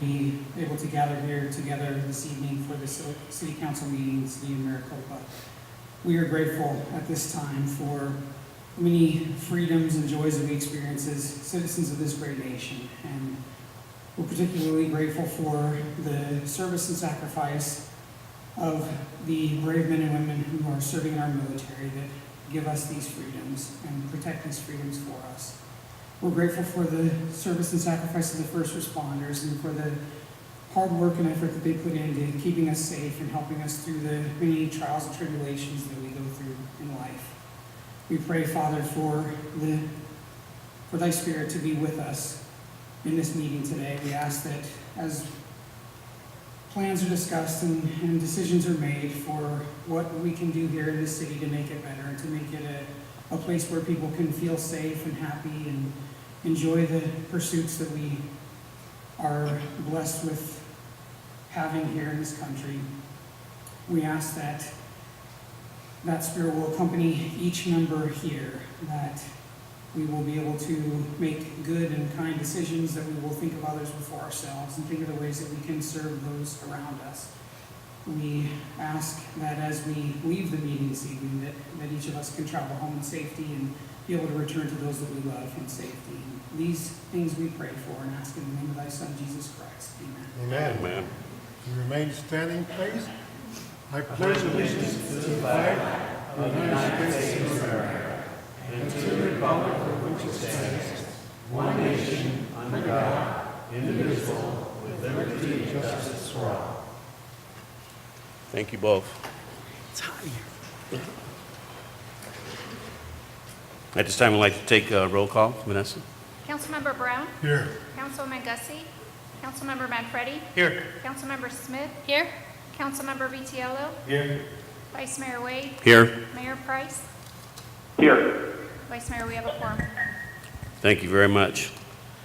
be able to gather here together this evening for the City Council meeting in the City of Maricopa. We are grateful at this time for many freedoms and joys that we experience as citizens of this great nation. And we're particularly grateful for the service and sacrifice of the brave men and women who are serving in our military that give us these freedoms and protect these freedoms for us. We're grateful for the service and sacrifice of the first responders and for the hard work and effort that they put into keeping us safe and helping us through the many trials and tribulations that we go through in life. We pray, Father, for thy Spirit to be with us in this meeting today. We ask that as plans are discussed and decisions are made for what we can do here in this city to make it better and to make it a place where people can feel safe and happy and enjoy the pursuits that we are blessed with having here in this country. We ask that Spirit will accompany each member here, that we will be able to make good and kind decisions, that we will think of others before ourselves and think of the ways that we can serve those around us. We ask that as we leave the meeting this evening, that each of us can travel home in safety and be able to return to those that we love in safety. And these things we pray for and ask in the name of thy Son, Jesus Christ. Amen. Amen. Amen. You remain standing, please. I pledge allegiance to the flag of the United States of America and to the republic for which it stands, one nation, under God, indivisible, with liberty and justice for all. Thank you both. It's hot here. At this time, I'd like to take a roll call. Vanessa? Councilmember Brown? Here. Councilman Gussie? Councilmember Manfredi? Here. Councilmember Smith? Here. Councilmember Vitiello? Here. Vice Mayor Wade? Here. Mayor Price? Here. Vice Mayor, we have a quorum. Thank you very much.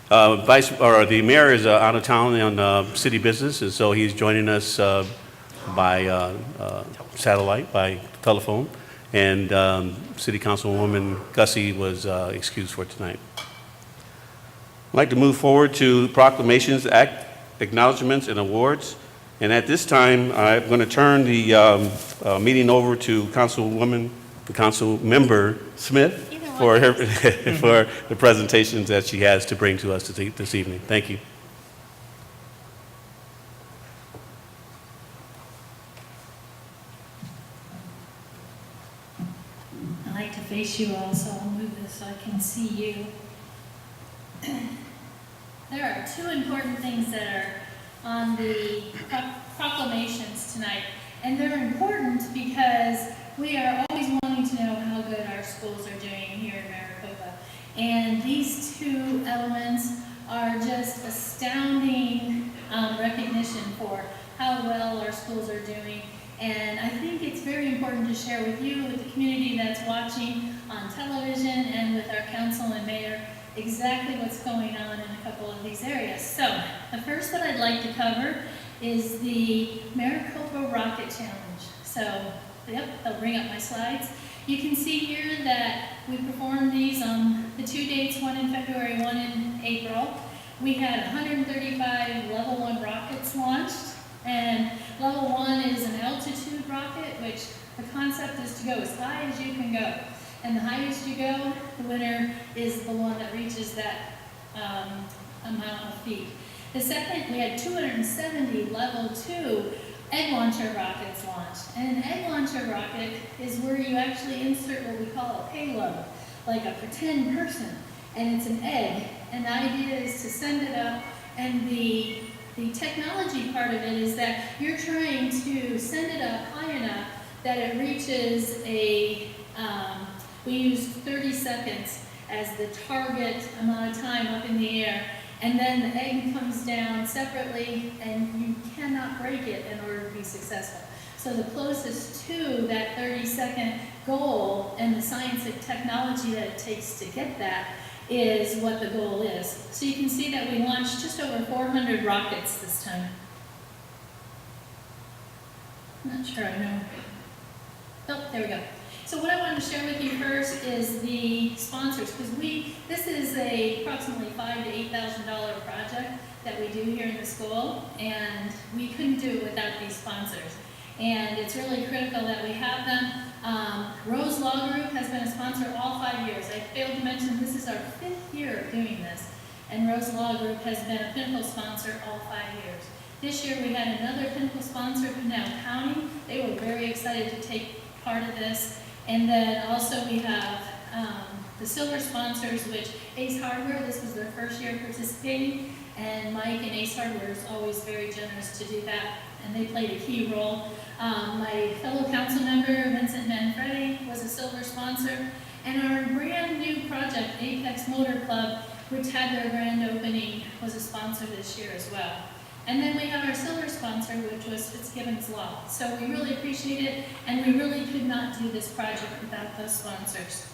The mayor is out of town on city business, and so he's joining us by satellite, by telephone, and City Councilwoman Gussie was excused for tonight. I'd like to move forward to proclamations, acknowledgements, and awards. And at this time, I'm going to turn the meeting over to Council Member Smith for her for the presentations that she has to bring to us this evening. Thank you. I like to face you all, so I'll move this so I can see you. There are two important things that are on the proclamations tonight, and they're important because we are always wanting to know how good our schools are doing here in Maricopa. And these two elements are just astounding recognition for how well our schools are doing. And I think it's very important to share with you, with the community that's watching on television, and with our council and mayor, exactly what's going on in a couple of these areas. So, the first that I'd like to cover is the Maricopa Rocket Challenge. So, yep, I'll bring up my slides. You can see here that we performed these on the 2 dates, one in February, one in April. We had 135 level 1 rockets launched, and level 1 is an altitude rocket, which the concept is to go as high as you can go. And the highest you go, the winner is the one that reaches that amount of feet. The second, we had 270 level 2 egg launcher rockets launched. And an egg launcher rocket is where you actually insert what we call a payload, like a pretend person, and it's an egg. And the idea is to send it up, and the technology part of it is that you're trying to send it up high enough that it reaches we used 30 seconds as the target amount of time up in the air, and then the egg comes down separately, and you cannot break it in order to be successful. So the closest to that 30-second goal and the science and technology that it takes to get that is what the goal is. So you can see that we launched just over 400 rockets this time. I'm not sure I know. Oh, there we go. So what I want to share with you first is the sponsors, because this is approximately $5,000 to $8,000 project that we do here in the school, and we couldn't do it without these sponsors. And it's really critical that we have them. Rose Law Group has been a sponsor all 5 years. I failed to mention this is our 5th year of doing this, and Rose Law Group has been a Pinnacle sponsor all 5 years. This year we had another Pinnacle sponsor, Pinal County. They were very excited to take part of this. And then also we have the silver sponsors, which Ace Hardware, this was their first year participating, and Mike and Ace Hardware is always very generous to do that, and they played a key role. My fellow council member, Vincent Manfredi, was a silver sponsor, and our brand new project, Apex Motor Club, which had their grand opening, was a sponsor this year as well. And then we have our silver sponsor, which was Fitzgibbons Law. So we really appreciate it, and we really could not do this project without those sponsors.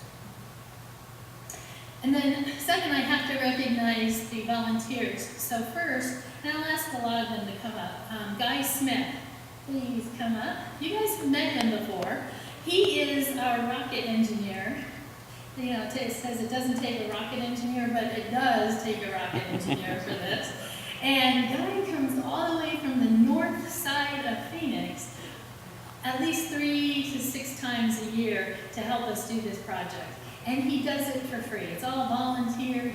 And then second, I have to recognize the volunteers. So first, and I'll ask a lot of them to come up. Guy Smith, please come up. You guys have met him before. He is our rocket engineer. You know, it says it doesn't take a rocket engineer, but it does take a rocket engineer for this. And Guy comes all the way from the north side of Phoenix, at least 3 to 6 times a year to help us do this project. And he does it for free. It's all volunteer.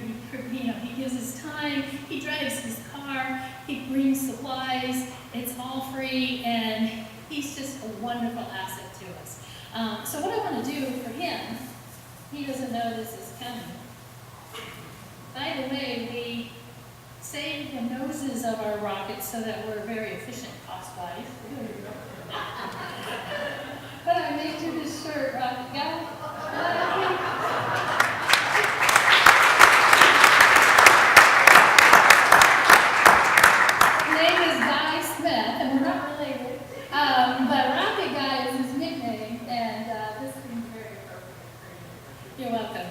He gives his time. He drives his car. He brings supplies. It's all free, and he's just a wonderful asset to us. So what I want to do for him, he doesn't know this is coming. By the way, we save the noses of our rockets so that we're very efficient cost-wise. But I made you this shirt, rocket guy. His name is Guy Smith, and we're not related. But Rocket Guy is his nickname, and this seems very appropriate for you. You're welcome.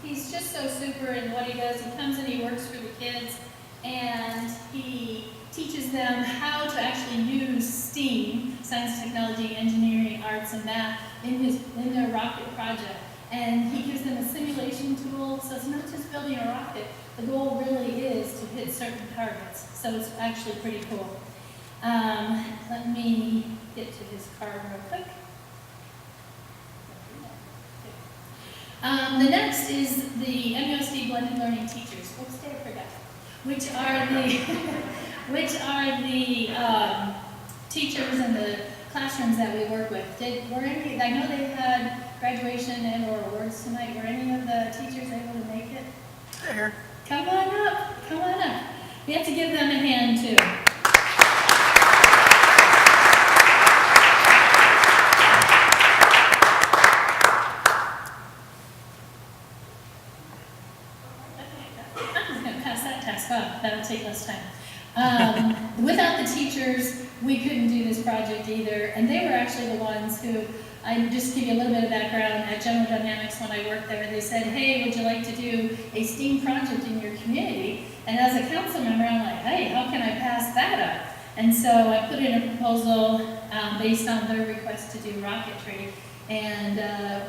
He's just so super in what he does. He comes and he works for the kids, and he teaches them how to actually use STEAM, science, technology, engineering, arts, and math, in their rocket project. And he gives them a simulation tool, so it's not just building a rocket. The goal really is to hit certain targets, so it's actually pretty cool. Let me get to his card real quick. The next is the MUSD Blended Learning Teachers. Oops, I forgot. Which are the teachers in the classrooms that we work with. I know they had graduation and/or awards tonight. Were any of the teachers able to make it? They're here. Come on up. Come on up. We have to give them a hand too. That'll take less time. Without the teachers, we couldn't do this project either, and they were actually the ones who, I just give you a little bit of background, at General Dynamics when I worked there, they said, hey, would you like to do a STEAM project in your community? And as a council member, I'm like, hey, how can I pass that up? And so I put in a proposal based on their request to do rocketry, and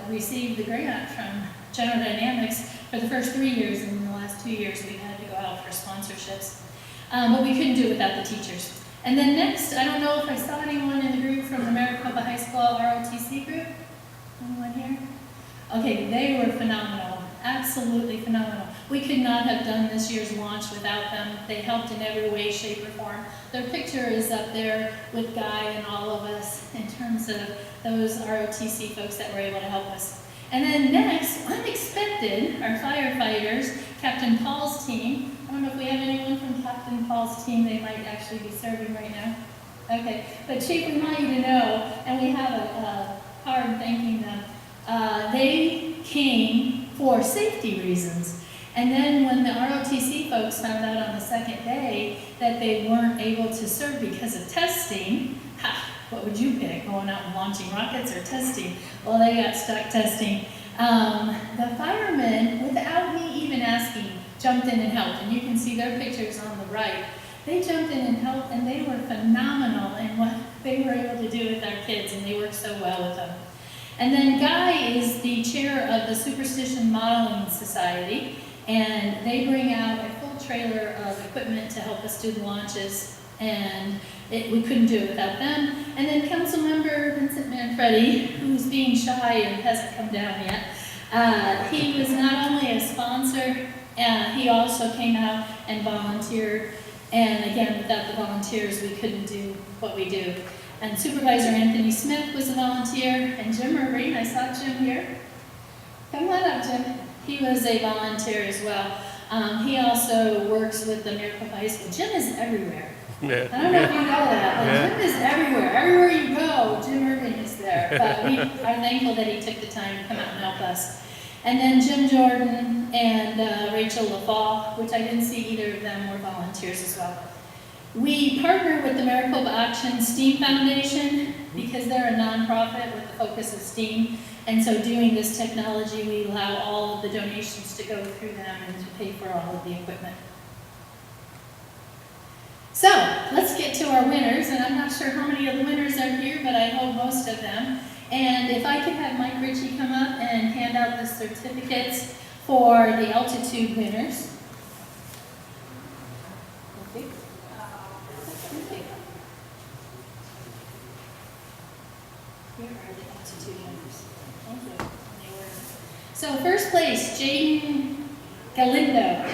received the grant from General Dynamics for the first 3 years, and in the last 2 years we had to go out for sponsorships. But we couldn't do it without the teachers. And then next, I don't know if I saw anyone in the group from the Maricopa High School ROTC group. Anyone here? Okay, they were phenomenal, absolutely phenomenal. We could not have done this year's launch without them. They helped in every way, shape, or form. Their picture is up there with Guy and all of us in terms of those ROTC folks that were able to help us. And then next, unexpected, our firefighters, Captain Paul's team. I don't know if we have anyone from Captain Paul's team. They might actually be serving right now. Okay, but Chief, we want you to know, and we have a card thanking them. They came for safety reasons. And then when the ROTC folks found out on the second day that they weren't able to serve because of testing, what would you pick, going out and launching rockets or testing? Well, they got stuck testing. The firemen, without me even asking, jumped in and helped. And you can see their pictures on the right. They jumped in and helped, and they were phenomenal in what they were able to do with our kids, and they worked so well with them. And then Guy is the chair of the Superstition Modeling Society, and they bring out a full trailer of equipment to help us do the launches, and we couldn't do it without them. And then Councilmember Vincent Manfredi, who's being shy and hasn't come down yet, he was not only a sponsor, he also came out and volunteered. And again, without the volunteers, we couldn't do what we do. And Supervisor Anthony Smith was a volunteer, and Jim Irving, I saw Jim here. Come on up, Jim. He was a volunteer as well. He also works with the Maricopa High School. Jim is everywhere. Yeah. I don't know if you know that, but Jim is everywhere. Everywhere you go, Jim Irving is there. But we are thankful that he took the time to come out and help us. And then Jim Jordan and Rachel LaFall, which I didn't see either of them, were volunteers as well. We partner with the Maricopa Auction STEAM Foundation because they're a nonprofit with the focus of STEAM. And so doing this technology, we allow all of the donations to go through them and to pay for all of the equipment. So let's get to our winners, and I'm not sure how many of the winners are here, but I hope most of them. And if I could have Mike Ritchie come up and hand out the certificates for the altitude winners. Okay. Here are the altitude winners. Thank you. They were. So first place, Jaden Galindo.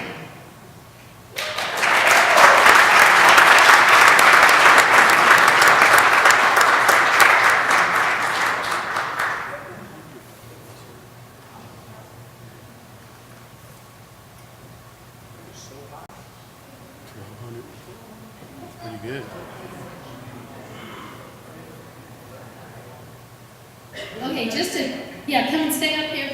Pretty good. Okay, come and stay up here,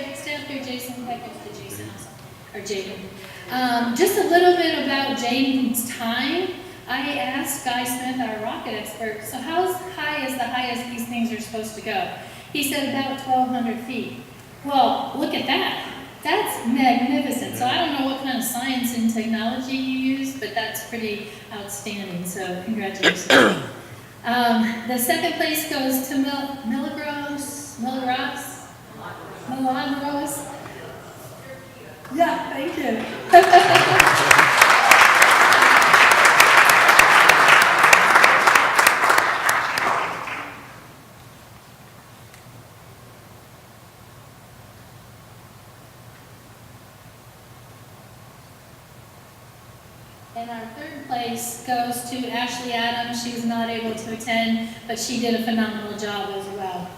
Jason, back up to Jason also, or Jaden. Just a little bit about Jaden's time. I asked Guy Smith, our rocket expert, so how high is the highest these things are supposed to go? He said about 1,200 feet. Well, look at that. That's magnificent. So I don't know what kind of science and technology you use, but that's pretty outstanding, so congratulations. The second place goes to Milagros. Yeah, thank you. And our third place goes to Ashley Adams. She was not able to attend, but she did a phenomenal job as well.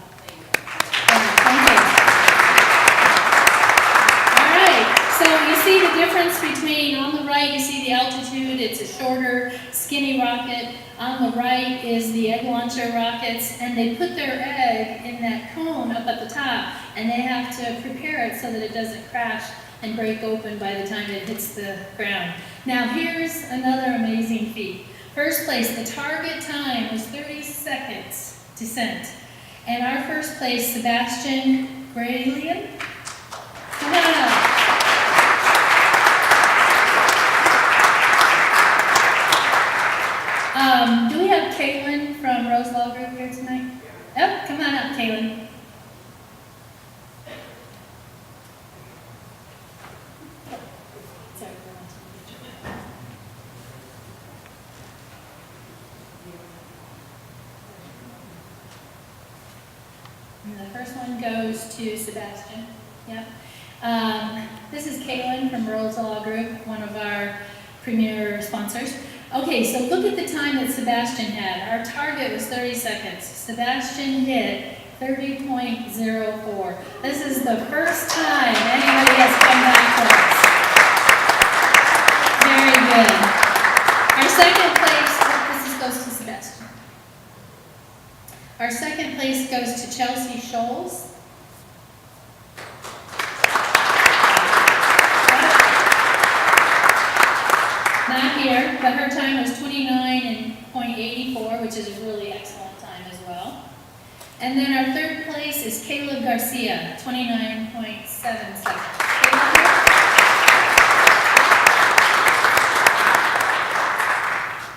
Thank you. All right, so you see the difference between, on the right you see the altitude, it's a shorter, skinny rocket. On the right is the egg launcher rockets, and they put their egg in that cone up at the top, and they have to prepare it so that it doesn't crash and break open by the time it hits the ground. Now here's another amazing feat. First place, the target time was 30 seconds descent. And our first place, Sebastian Graylian. Come on up. Do we have Caitlin from Rose Law Group here tonight? Oh, come on up, Caitlin. And the first one goes to Sebastian. Yep. This is Caitlin from Rose Law Group, one of our premier sponsors. Okay, so look at the time that Sebastian had. Our target was 30 seconds. Sebastian hit 30.04. This is the first time anybody has come back to us. Very good. Our second place, goes to Sebastian. Our second place goes to Chelsea Scholes. Not here, but her time was 29.84, which is a really excellent time as well. And then our third place is Caleb Garcia, 29.7 seconds.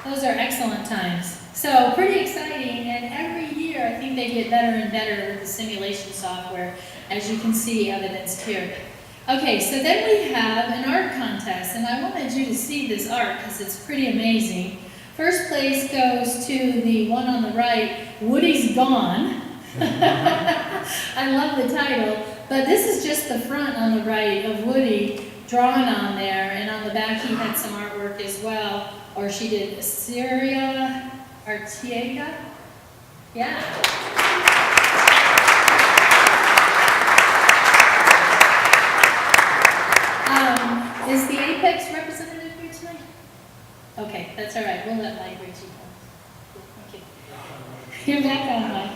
Those are excellent times. So pretty exciting, and every year I think they get better and better with the simulation software. software, as you can see evidenced here. Okay, so then we have an art contest, and I wanted you to see this art because it's pretty amazing. First place goes to the one on the right, Woody's Gone. I love the title, but this is just the front on the right of Woody drawn on there, and on the back he had some artwork as well, or she did Syria Artiega. Yeah. Is the Apex representative here tonight? Okay, that's all right. We'll let Mike Ritchie go. Okay. You're back on, Mike.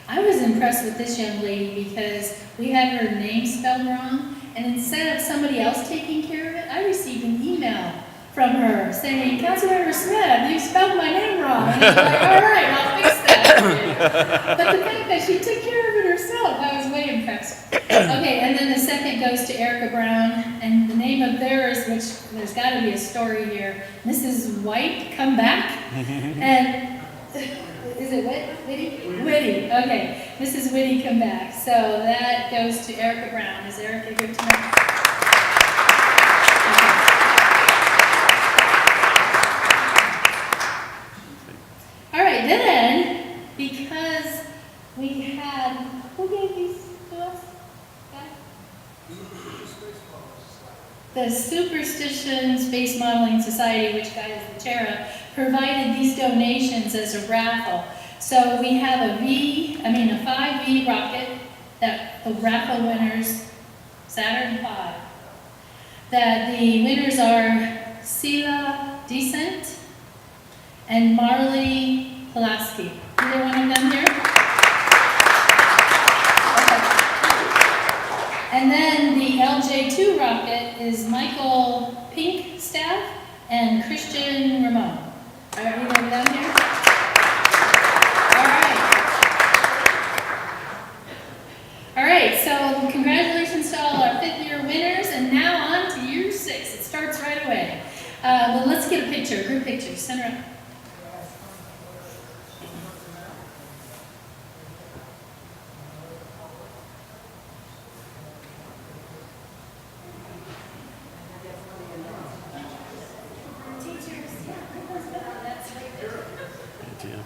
I was impressed with this young lady because we had her name spelled wrong, and instead of somebody else taking care of it, I received an email from her saying, "Councilmember Smith, you spelled my name wrong." And I was like, "All right, I'll fix that." But the fact that she took care of it herself, I was way impressed. Okay, and then the second goes to Erica Brown, and the name of theirs, which there's got to be a story here, Mrs. White, come back. And is it Whitty? Whitty, okay. Mrs. Whitty, come back. So that goes to Erica Brown. Is Erica here tonight? All right, then, because we had, who gave these to us? The Superstition Space Modeling Society, which Guy is the chair of, provided these donations as a raffle. So we have a 5V rocket that the raffle winners, Saturn V, that the winners are Sela Decent and Marley Pulaski. Either one of them here? Okay. And then the LJ2 rocket is Michael Pinkstaff and Christian Ramon. Are either of them here? All right, so congratulations to all our fifth-year winners, and now on to year 6. It starts right away. Well, let's get a picture, group picture, center up. Yeah.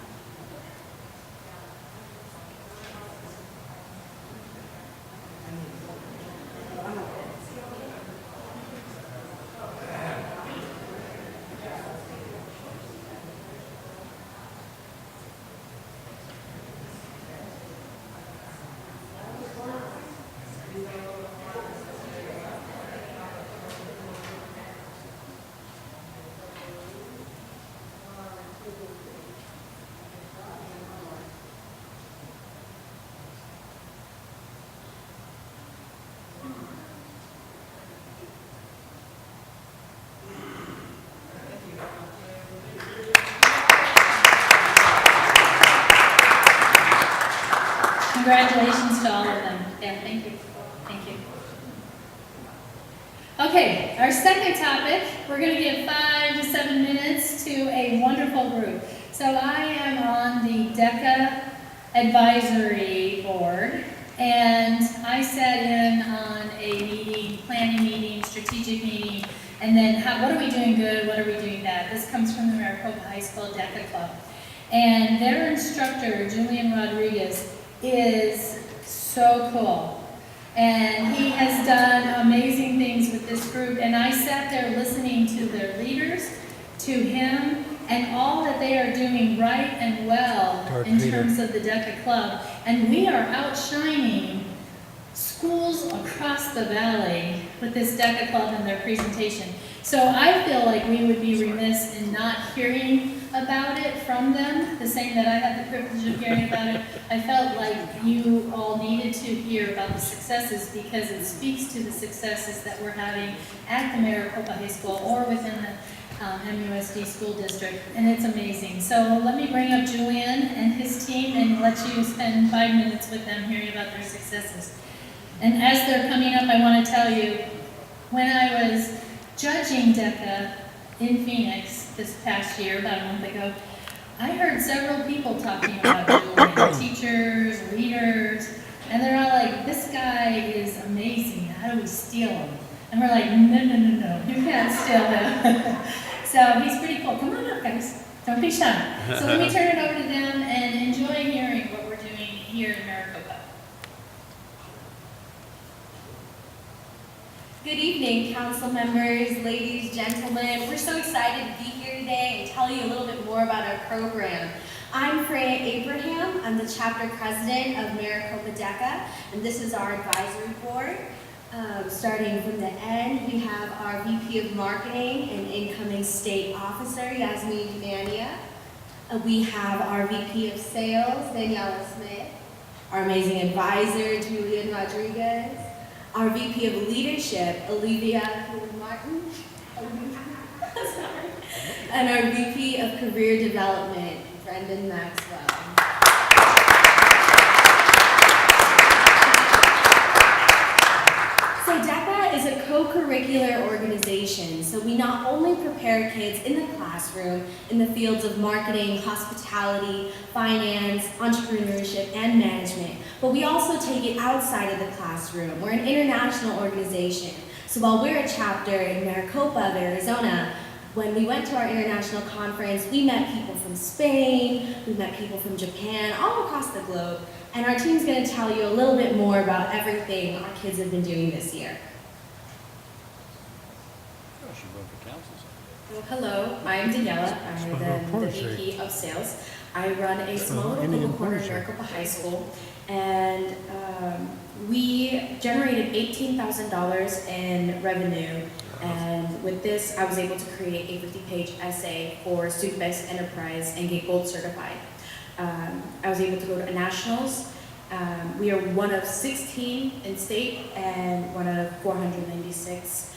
Congratulations to all of them. Yeah, thank you. Thank you. Okay, our second topic, we're going to give 5 to 7 minutes to a wonderful group. So I am on the DECA advisory board, and I sat in on a meeting, planning meeting, strategic meeting, and then what are we doing good, what are we doing bad? This comes from the Maricopa High School DECA Club. And their instructor, Julian Rodriguez, is so cool. And he has done amazing things with this group. And I sat there listening to their leaders, to him, and all that they are doing right and well in terms of the DECA Club. And we are outshining schools across the valley with this DECA Club and their presentation. So I feel like we would be remiss in not hearing about it from them, the same that I had the privilege of hearing about it. I felt like you all needed to hear about the successes because it speaks to the successes that we're having at the Maricopa High School or within the MUSD school district, and it's amazing. So let me bring up Julian and his team and let you spend 5 minutes with them hearing about their successes. And as they're coming up, I want to tell you, when I was judging DECA in Phoenix this past year, about a month ago, I heard several people talking about Julian, teachers, leaders, and they're all like, this guy is amazing, how do we steal him? And we're like, no, you can't steal him. So he's pretty cool. Come on up, guys. Don't be shy. So let me turn it over to them and enjoy hearing what we're doing here in Maricopa. Good evening, council members, ladies, gentlemen. We're so excited to be here today and tell you a little bit more about our program. I'm Freya Abraham. I'm the chapter president of Maricopa DECA, and this is our advisory board. Starting from the end, we have our VP of Marketing and incoming state officer, Yasmin Mania. We have our VP of Sales, Daniela Smith. Our amazing advisor, Julian Rodriguez. Our VP of Leadership, Olivia Martin. Sorry. And our VP of Career Development, Brendan Maxwell. So DECA is a co-curricular organization, so we not only prepare kids in the classroom in the fields of marketing, hospitality, finance, entrepreneurship, and management, but we also take it outside of the classroom. We're an international organization, so while we're a chapter in Maricopa of Arizona, when we went to our international conference, we met people from Spain, we met people from Japan, all across the globe. And our team's going to tell you a little bit more about everything our kids have been doing this year. Well, hello, I'm Daniela. I'm the VP of Sales. I run a small little corner in Maricopa High School, and we generated $18,000 in revenue. And with this, I was able to create a 50-page essay for Student-Based Enterprise and get gold certified. I was able to go to nationals. We are one of 16 in state and one of 496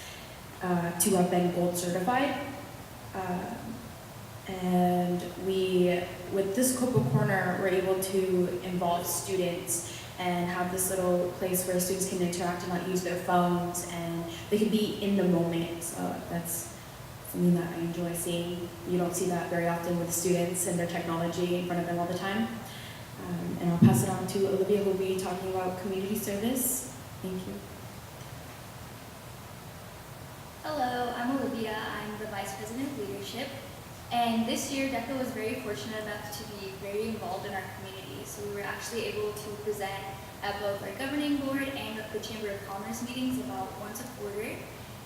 to have been gold certified. And we, with this Copa Corner, we're able to involve students and have this little place where students can interact and not use their phones, and they can be in the moment. So that's something that I enjoy seeing. You don't see that very often with students and their technology in front of them all the time. And I'll pass it on to Olivia, who will be talking about community service. Thank you. Hello, I'm Olivia. I'm the Vice President of Leadership. And this year, DECA was very fortunate enough to be very involved in our community. So we were actually able to present at both our governing board and the Chamber of Commerce meetings about once a quarter.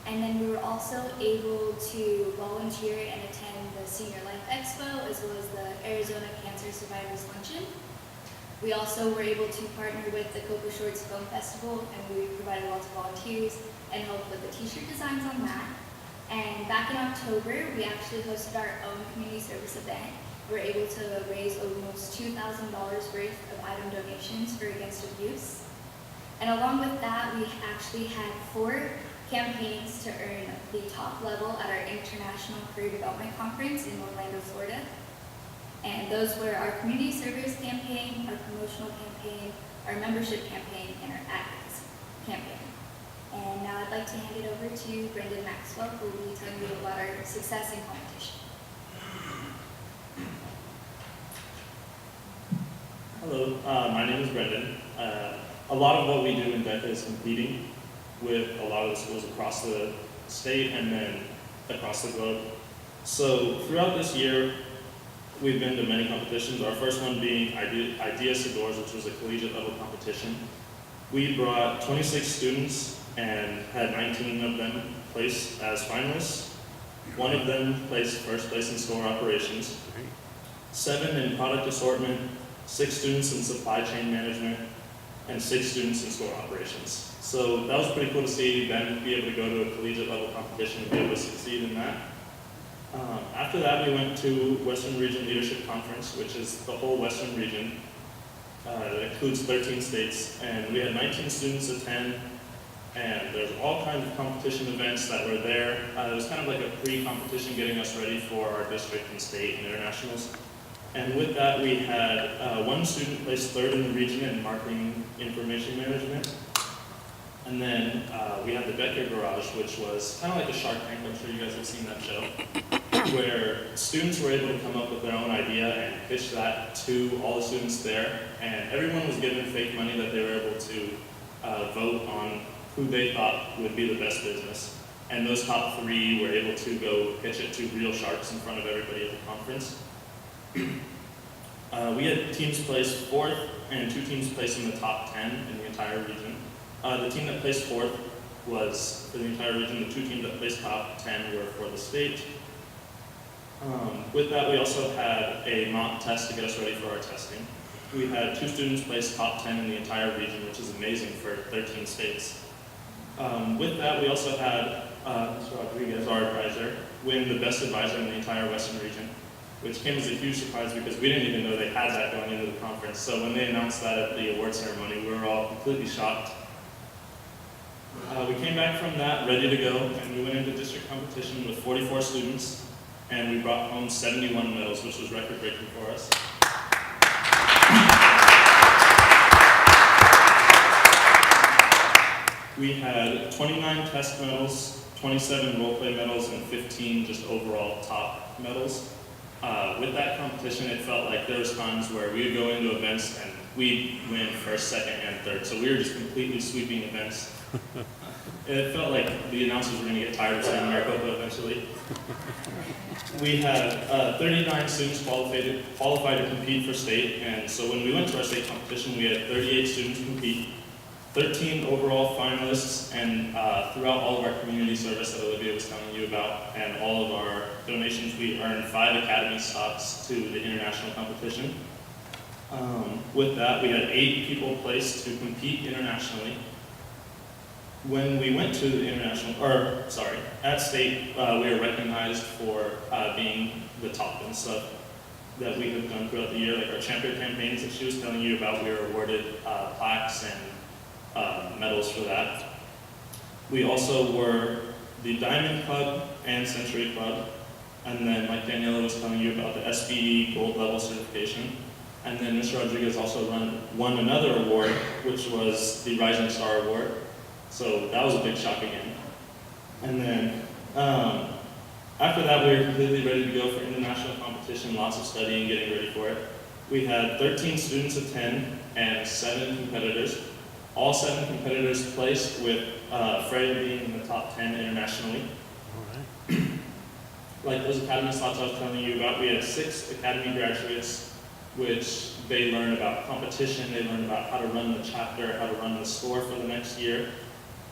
And then we were also able to volunteer and attend the Senior Life Expo, as well as the Arizona Cancer Survivors Luncheon. We also were able to partner with the Copa Shorts Film Festival, and we provided lots of volunteers and helped with the t-shirt designs on that. And back in October, we actually hosted our own community service event. We were able to raise almost $2,000 worth of item donations for Against Abuse. And along with that, we actually had 4 campaigns to earn the top level at our International Career Development Conference in Orlando, Florida. And those were our community service campaign, our promotional campaign, our membership campaign, and our advocacy campaign. And now I'd like to hand it over to Brendan Maxwell, who will be telling you about our success in competition. Hello, my name is Brendan. A lot of what we do in DECA is competing with a lot of the schools across the state and then across the globe. So throughout this year, we've been to many competitions. Our first one being Ideas to Doors, which was a collegiate level competition. We brought 26 students and had 19 of them placed as finalists. One of them placed first place in store operations, 7 in product assortment, 6 students in supply chain management, and 6 students in store operations. So that was pretty cool to see them be able to go to a collegiate level competition and be able to succeed in that. After that, we went to Western Region Leadership Conference, which is the whole Western region. It includes 13 states, and we had 19 students attend, and there's all kinds of competition events that were there. It was kind of like a pre-competition getting us ready for our district and state and internationals. And with that, we had 1 student placed 3rd in the region in marketing information management. And then we had the Becker Garage, which was kind of like a Shark Tank. I'm sure you guys have seen that show. where students were able to come up with their own idea and pitch that to all the students there, and everyone was given fake money that they were able to vote on who they thought would be the best business. And those top 3 were able to go pitch it to real sharks in front of everybody at the conference. We had teams place 4th and 2 teams place in the top 10 in the entire region. The team that placed 4th was for the entire region. The 2 teams that placed top 10 were for the state. With that, we also had a mock test to get us ready for our testing. We had 2 students place top 10 in the entire region, which is amazing for 13 states. With that, we also had Mr. Rodriguez, our advisor, win the best advisor in the entire Western region, which came as a huge surprise because we didn't even know they had that going into the conference. So when they announced that at the award ceremony, we were all completely shocked. We came back from that ready to go, and we went into district competition with 44 students, and we brought home 71 medals, which was record-breaking for us. We had 29 test medals, 27 role play medals, and 15 just overall top medals. With that competition, it felt like there was times where we would go into events and we'd win 1st, 2nd, and 3rd. So we were just completely sweeping events. It felt like the announcers were going to get tired of saying Maricopa eventually. We had 39 students qualified to compete for state, and so when we went to our state competition, we had 38 students compete, 13 overall finalists, and throughout all of our community service that Olivia was telling you about, and all of our donations, we earned 5 academy spots to the international competition. With that, we had 8 people placed to compete internationally. When we went to the at state, we were recognized for being the top and stuff that we have done throughout the year, like our champion campaigns that she was telling you about. We were awarded plaques and medals for that. We also were the Diamond Club and Century Club, and then like Daniela was telling you about the SBE Gold Level certification. And then Mr. Rodriguez also won another award, which was the Rising Star Award. So that was a big shock again. And then after that, we were completely ready to go for international competition, lots of studying, getting ready for it. We had 13 students attend and 7 competitors. All 7 competitors placed, with Freya being in the top 10 internationally. All right. Like those academy slots I was telling you about, we had 6 academy graduates, which they learn about competition, they learn about how to run the chapter, how to run the store for the next year.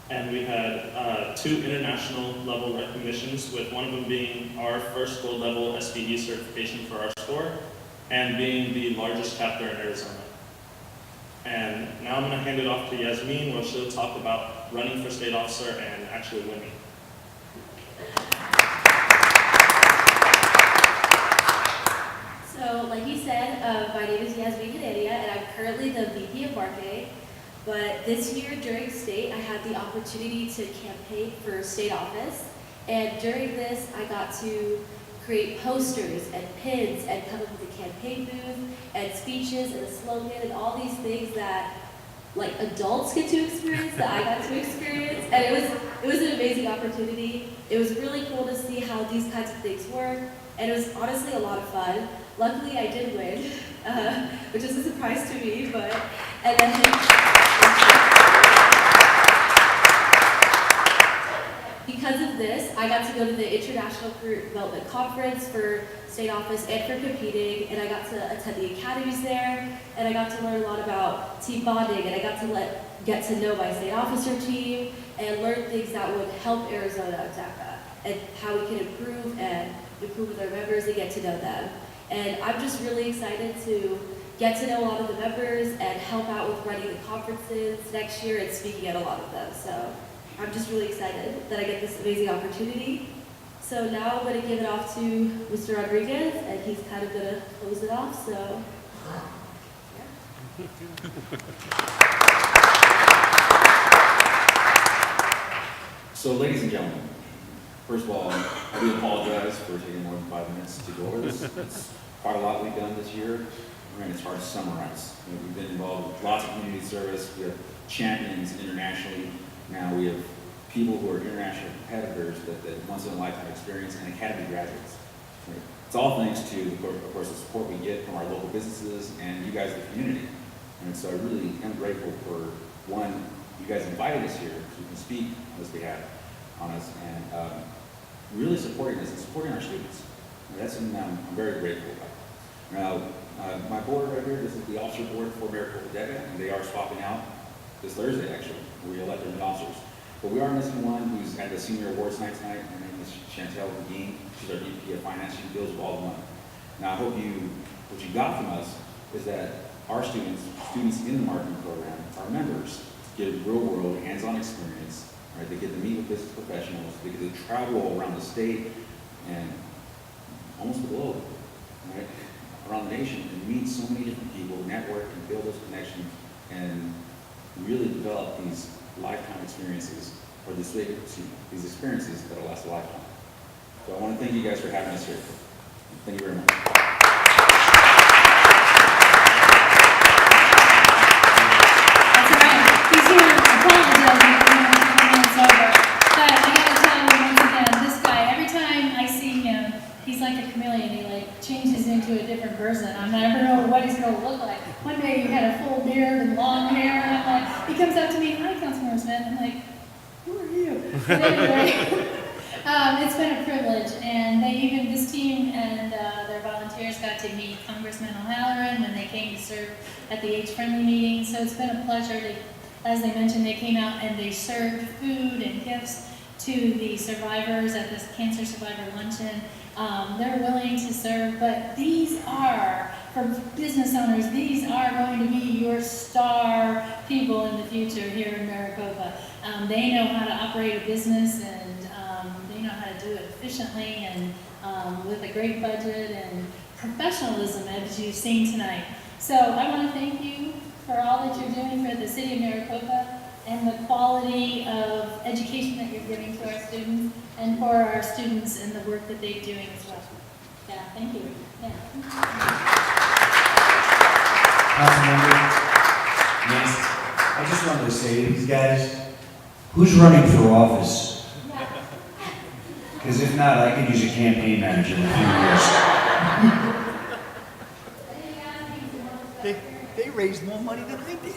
And we had 2 international level recognitions, with one of them being our first gold level SBE certification for our store, and being the largest chapter in Arizona. And now I'm going to hand it off to Yasmin, where she'll talk about running for state officer and actually winning. So, like you said, my name is Yasmin Heredia, and I'm currently the VP of Marketing. But this year during state, I had the opportunity to campaign for state office. And during this, I got to create posters and pins and come up with a campaign booth and speeches and a slogan and all these things that like adults get to experience, that I got to experience. And it was an amazing opportunity. It was really cool to see how these kinds of things work. And it was honestly a lot of fun. Luckily, I did win, which is a surprise to me, and then because of this, I got to go to the International Career Development Conference for state office and for competing, and I got to attend the academies there, and I got to learn a lot about team bonding, and I got to get to know my state officer team and learn things that would help Arizona DACA and how we can improve with our members and get to know them. And I'm just really excited to get to know a lot of the members and help out with running the conferences next year and speaking at a lot of them. So I'm just really excited that I get this amazing opportunity. So now I'm going to give it off to Mr. Rodriguez, and he's kind of going to close it off. So, So, ladies and gentlemen, first of all, I do apologize for taking more than 5 minutes to go over this. It's quite a lot we've done this year, and it's hard to summarize. We've been involved with lots of community service. We have champions internationally. Now we have people who are international competitors that once in a lifetime experience, and academy graduates. Right? It's all thanks to, of course, the support we get from our local businesses and you guys, the community. And so I really am grateful for, one, you guys invited us here so we can speak on this behalf on us, and really supporting us and supporting our students. And that's something I'm very grateful about. Now, my board right here, this is the officer board for Maricopa DECA, and they are swapping out this Thursday, actually. We elect our new officers. But we are missing one who's at the senior awards night tonight. Her name is Chantel Begin. She's our VP of Finance. She deals with all the money. Now, I hope what you got from us is that our students in the marketing program, our members, get real-world, hands-on experience. Right? They get to meet with business professionals. They get to travel around the state and almost the globe, right? Around the nation, and meet so many different people, network and build those connections, and really develop these lifetime experiences, or these experiences that will last a lifetime. So I want to thank you guys for having us here. Thank you very much. That's right. He's here apologizing for minutes over. But I gotta tell you once again, this guy, every time I see him, he's like a chameleon. He like changes into a different person. I never know what he's gonna look like. One day you had a full beard and long hair, and I'm like, he comes up to me, "Hi, Councilmember Smith." I'm like, "Who are you?" But anyway, it's been a privilege, and this team and their volunteers got to meet Congressman O'Halloran when they came to serve at the Age Friendly meeting. So it's been a pleasure. As they mentioned, they came out and they served food and gifts to the survivors at this Cancer Survivor Luncheon. They're willing to serve, but these are, for business owners, these are going to be your star people in the future here in Maricopa. They know how to operate a business, and they know how to do it efficiently and with a great budget and professionalism, as you've seen tonight. So I want to thank you for all that you're doing for the city of Maricopa and the quality of education that you're giving to our students, and for our students and the work that they're doing as well. Yeah, thank you. Yeah. Councilmember, next, I just wanted to say to these guys, who's running for office? Because if not, I could use a campaign manager in a few years. They raised more money than I did.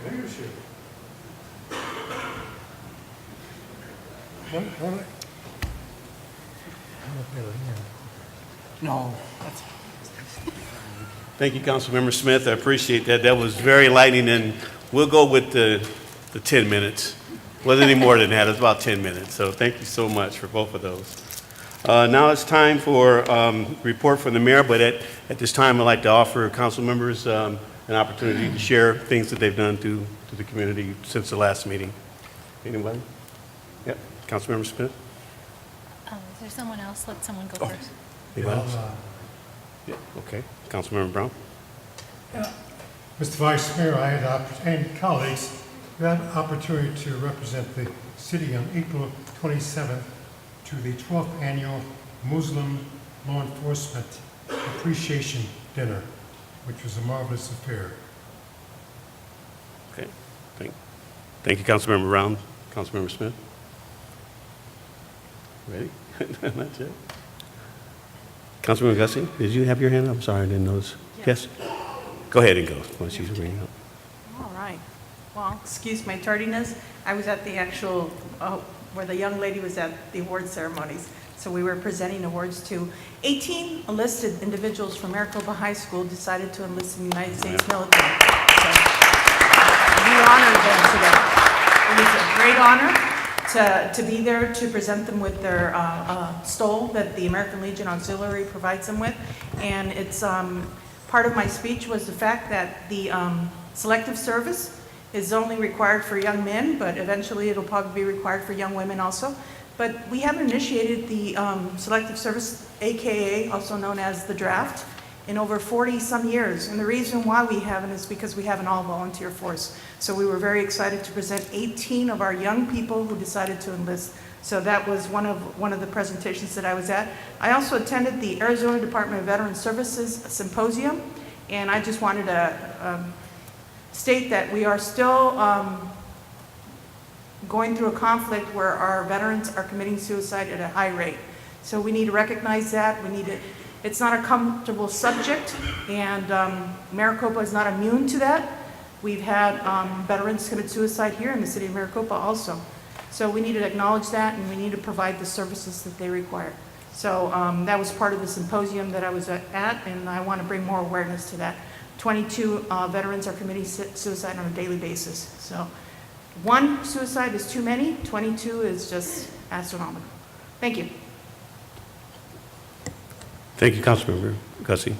Leadership. No, that's. Thank you, Councilmember Smith. I appreciate that. That was very enlightening, and we'll go with the 10 minutes. Wasn't any more than that. It was about 10 minutes. So thank you so much for both of those. Now it's time for report from the mayor, but at this time, I'd like to offer council members an opportunity to share things that they've done to the community since the last meeting. Anybody? Yep. Councilmember Smith? Is there someone else? Let someone go first. Anybody else? Yeah. Okay. Councilmember Brown? Mr. Vice Mayor, I had and colleagues, we had an opportunity to represent the city on April 27th to the 12th annual Muslim Law Enforcement Appreciation Dinner, which was a marvelous affair. Okay. Thank you, Councilmember Brown. Councilmember Smith? Ready? That's it. Councilmember Gussie, did you have your hand up? I'm sorry, I didn't notice. Yes? Go ahead and go once you bring it up. excuse my tardiness, I was at the actual, where the young lady was at the award ceremonies. So we were presenting awards to 18 enlisted individuals from Maricopa High School decided to enlist in the United States military. So we honored them today. It was a great honor to be there to present them with their stole that the American Legion Auxiliary provides them with. And it's part of my speech was the fact that the selective service is only required for young men, but eventually it'll probably be required for young women also. But we haven't initiated the selective service, AKA, also known as the draft, in over 40-some years. And the reason why we haven't is because we have an all-volunteer force. So we were very excited to present 18 of our young people who decided to enlist. So that was one of the presentations that I was at. I also attended the Arizona Department of Veteran Services Symposium, and I just wanted to state that we are still going through a conflict where our veterans are committing suicide at a high rate. So we need to recognize that. It's not a comfortable subject, and Maricopa is not immune to that. We've had veterans commit suicide here in the city of Maricopa also. So we need to acknowledge that, and we need to provide the services that they require. So that was part of the symposium that I was at, and I want to bring more awareness to that. 22 veterans are committing suicide on a daily basis. So one suicide is too many, 22 is just astronomical. Thank you. Thank you, Councilmember Gussie.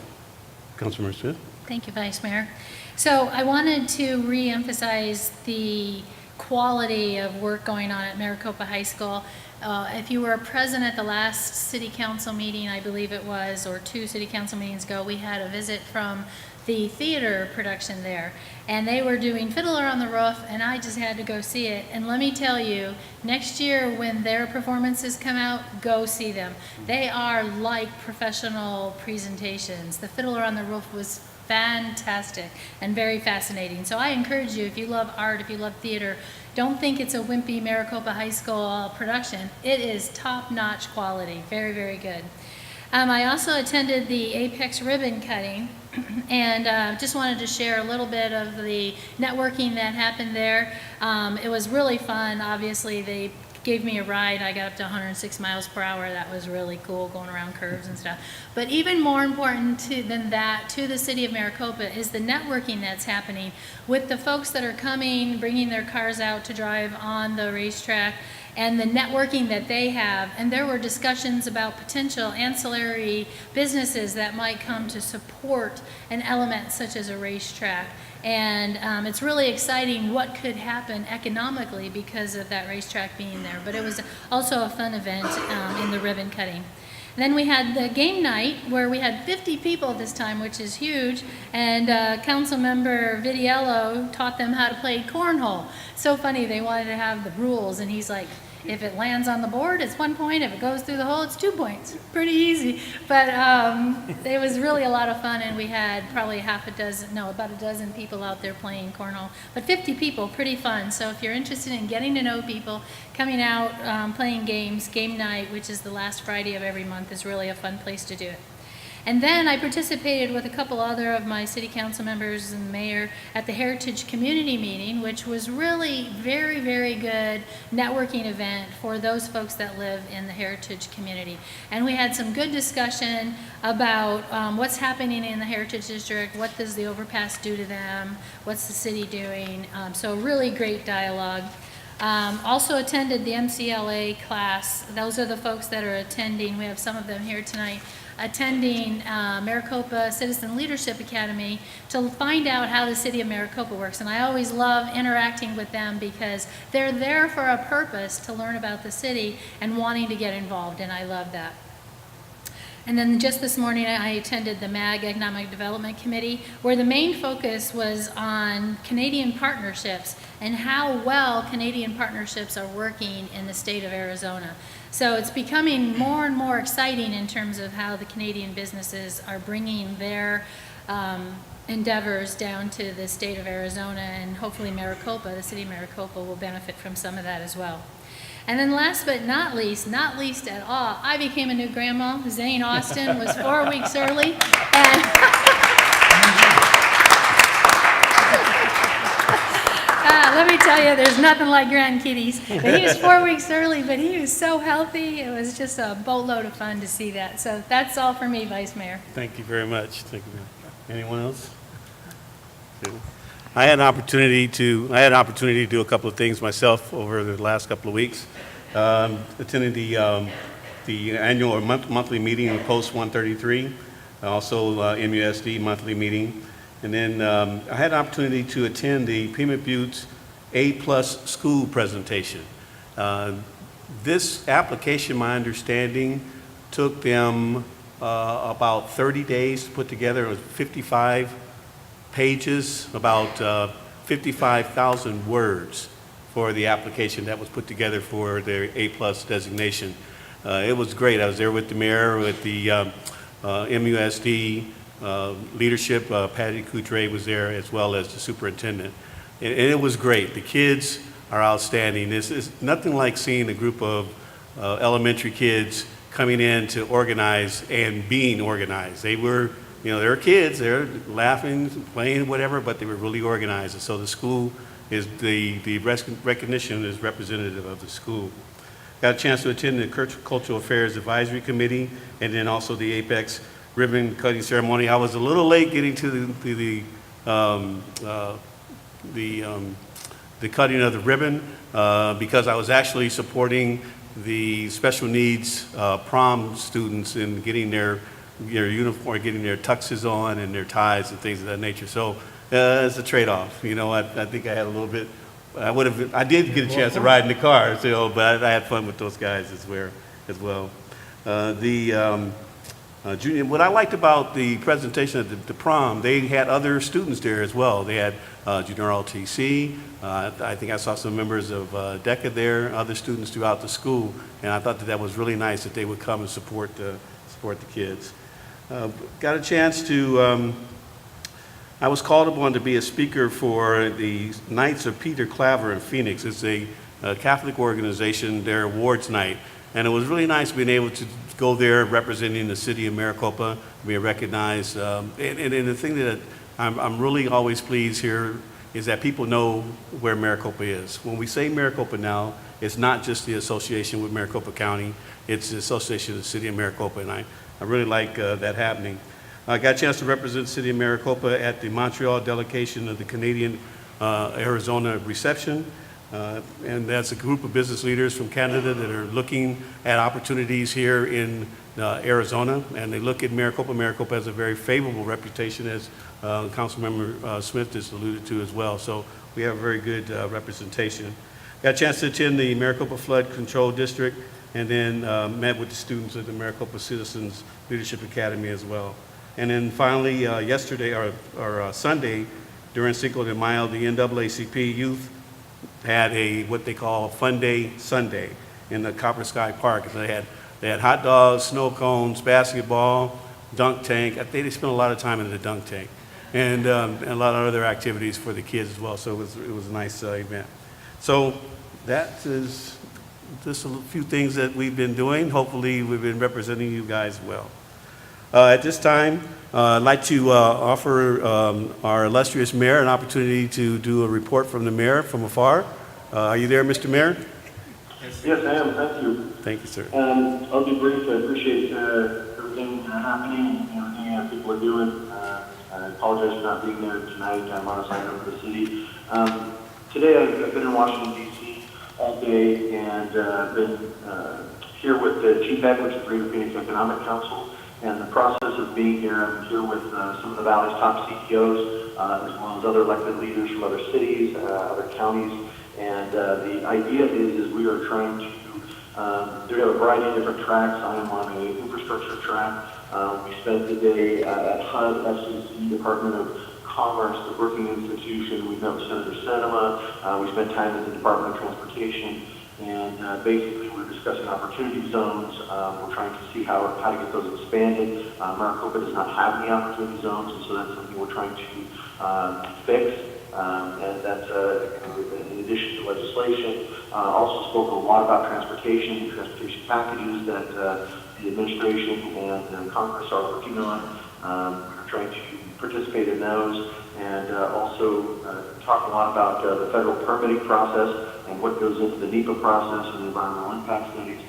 Councilmember Smith? Thank you, Vice Mayor. So I wanted to re-emphasize the quality of work going on at Maricopa High School. If you were present at the last city council meeting, I believe it was, or 2 city council meetings ago, we had a visit from the theater production there, and they were doing Fiddler on the Roof, and I just had to go see it. And let me tell you, next year when their performances come out, go see them. They are like professional presentations. The Fiddler on the Roof was fantastic and very fascinating. So I encourage you, if you love art, if you love theater, don't think it's a wimpy Maricopa High School production. It is top-notch quality, very, very good. I also attended the Apex ribbon cutting, and just wanted to share a little bit of the networking that happened there. It was really fun. Obviously, they gave me a ride. I got up to 106 miles per hour. That was really cool, going around curves and stuff. But even more important than that to the city of Maricopa is the networking that's happening with the folks that are coming, bringing their cars out to drive on the racetrack, and the networking that they have. And there were discussions about potential ancillary businesses that might come to support an element such as a racetrack. And it's really exciting what could happen economically because of that racetrack being there. But it was also a fun event in the ribbon cutting. Then we had the game night where we had 50 people this time, which is huge, and Councilmember Vitiello taught them how to play cornhole. So funny, they wanted to have the rules, and he's like, if it lands on the board, it's 1 point. If it goes through the hole, it's 2 points. Pretty easy. But it was really a lot of fun, and we had probably about a dozen people out there playing cornhole. But 50 people, pretty fun. So if you're interested in getting to know people, coming out, playing games, game night, which is the last Friday of every month, is really a fun place to do it. And then I participated with a couple other of my city council members and the mayor at the Heritage Community Meeting, which was really very, very good networking event for those folks that live in the Heritage community. And we had some good discussion about what's happening in the Heritage District, what does the overpass do to them, what's the city doing, so really great dialogue. Also attended the MCLA class. Those are the folks that are attending. We have some of them here tonight, attending Maricopa Citizen Leadership Academy to find out how the city of Maricopa works. And I always love interacting with them because they're there for a purpose, to learn about the city and wanting to get involved, and I love that. And then just this morning, I attended the MAG Economic Development Committee, where the main focus was on Canadian partnerships and how well Canadian partnerships are working in the state of Arizona. So it's becoming more and more exciting in terms of how the Canadian businesses are bringing their endeavors down to the state of Arizona, and hopefully Maricopa, the city of Maricopa, will benefit from some of that as well. And then last but not least at all, I became a new grandma. Zane Austin was 4 weeks early. And let let me tell you, there's nothing like grandkitties. But he was 4 weeks early, but he was so healthy. It was just a boatload of fun to see that. So that's all for me, Vice Mayor. Thank you very much. Thank you. Anyone else? I had an opportunity to do a couple of things myself over the last couple of weeks. Attended the annual or monthly meeting in Post 133, also MUSD monthly meeting. And then I had an opportunity to attend the Pima Butte's A+ school presentation. This application, my understanding, took them about 30 days to put together. It was 55 pages, about 55,000 words for the application that was put together for their A+ designation. It was great. I was there with the mayor, with the MUSD leadership. Patty Couture was there, as well as the superintendent. And it was great. The kids are outstanding. This is nothing like seeing a group of elementary kids coming in to organize and being organized. They were, they were kids. They're laughing, playing, whatever, but they were really organized. And so the school is the recognition is representative of the school. Got a chance to attend the Cultural Affairs Advisory Committee, and then also the Apex ribbon cutting ceremony. I was a little late getting to the cutting of the ribbon because I was actually supporting the special needs prom students in getting their uniform, getting their tuxes on and their ties and things of that nature. So it's a trade-off. I think I had a little bit. I did get a chance to ride in the car, but I had fun with those guys as well. What I liked about the presentation at the prom, they had other students there as well. They had junior ROTC. I think I saw some members of DECA there, other students throughout the school, and I thought that was really nice that they would come and support the kids. Got a chance to. I was called upon to be a speaker for the Knights of Peter Claver in Phoenix. It's a Catholic organization, their awards night. And it was really nice being able to go there representing the city of Maricopa, being recognized. And the thing that I'm really always pleased here is that people know where Maricopa is. When we say Maricopa now, it's not just the association with Maricopa County, it's the association of the city of Maricopa, and I really like that happening. I got a chance to represent the city of Maricopa at the Montreal delegation of the Canadian Arizona reception. And that's a group of business leaders from Canada that are looking at opportunities here in Arizona, and they look at Maricopa. Maricopa has a very favorable reputation, as Councilmember Smith just alluded to as well. So we have a very good representation. Got a chance to attend the Maricopa Flood Control District, and then met with the students of the Maricopa Citizens Leadership Academy as well. And then finally, yesterday or Sunday, during Cinco de Mayo, the NAACP youth had what they call Fun Day Sunday in the Copper Sky Park. They had hot dogs, snow cones, basketball, dunk tank. I think they spent a lot of time in the dunk tank, and a lot of other activities for the kids as well. So it was a nice event. So that is just a few things that we've been doing. Hopefully, we've been representing you guys well. At this time, I'd like to offer our illustrious mayor an opportunity to do a report from the mayor from afar. Are you there, Mr. Mayor? Yes, I am. Thank you. Thank you, sir. I'll be brief. I appreciate everything happening and everything people are doing. I apologize for not being there tonight. I'm on assignment for the city. Today, I've been in Washington, D.C. all day and been here with the Chief Advocate of the Greater Phoenix Economic Council. And the process of being here, I'm here with some of the Valley's top CEOs, as well as other elected leaders from other cities, other counties. And the idea is we are trying to we have a variety of different tracks. I am on an infrastructure track. We spent the day at HUD, FCC, Department of Commerce, the Brookings Institution. We met with Senator Sinema. We spent time at the Department of Transportation. And basically, we're discussing opportunity zones. We're trying to see how to get those expanded. Maricopa does not have any opportunity zones, and so that's something we're trying to fix. And that's in addition to legislation. Also spoke a lot about transportation packages that the administration and Congress are working on. We're trying to participate in those, and also talking a lot about the federal permitting process and what goes into the NEPA process and the environmental impact studies.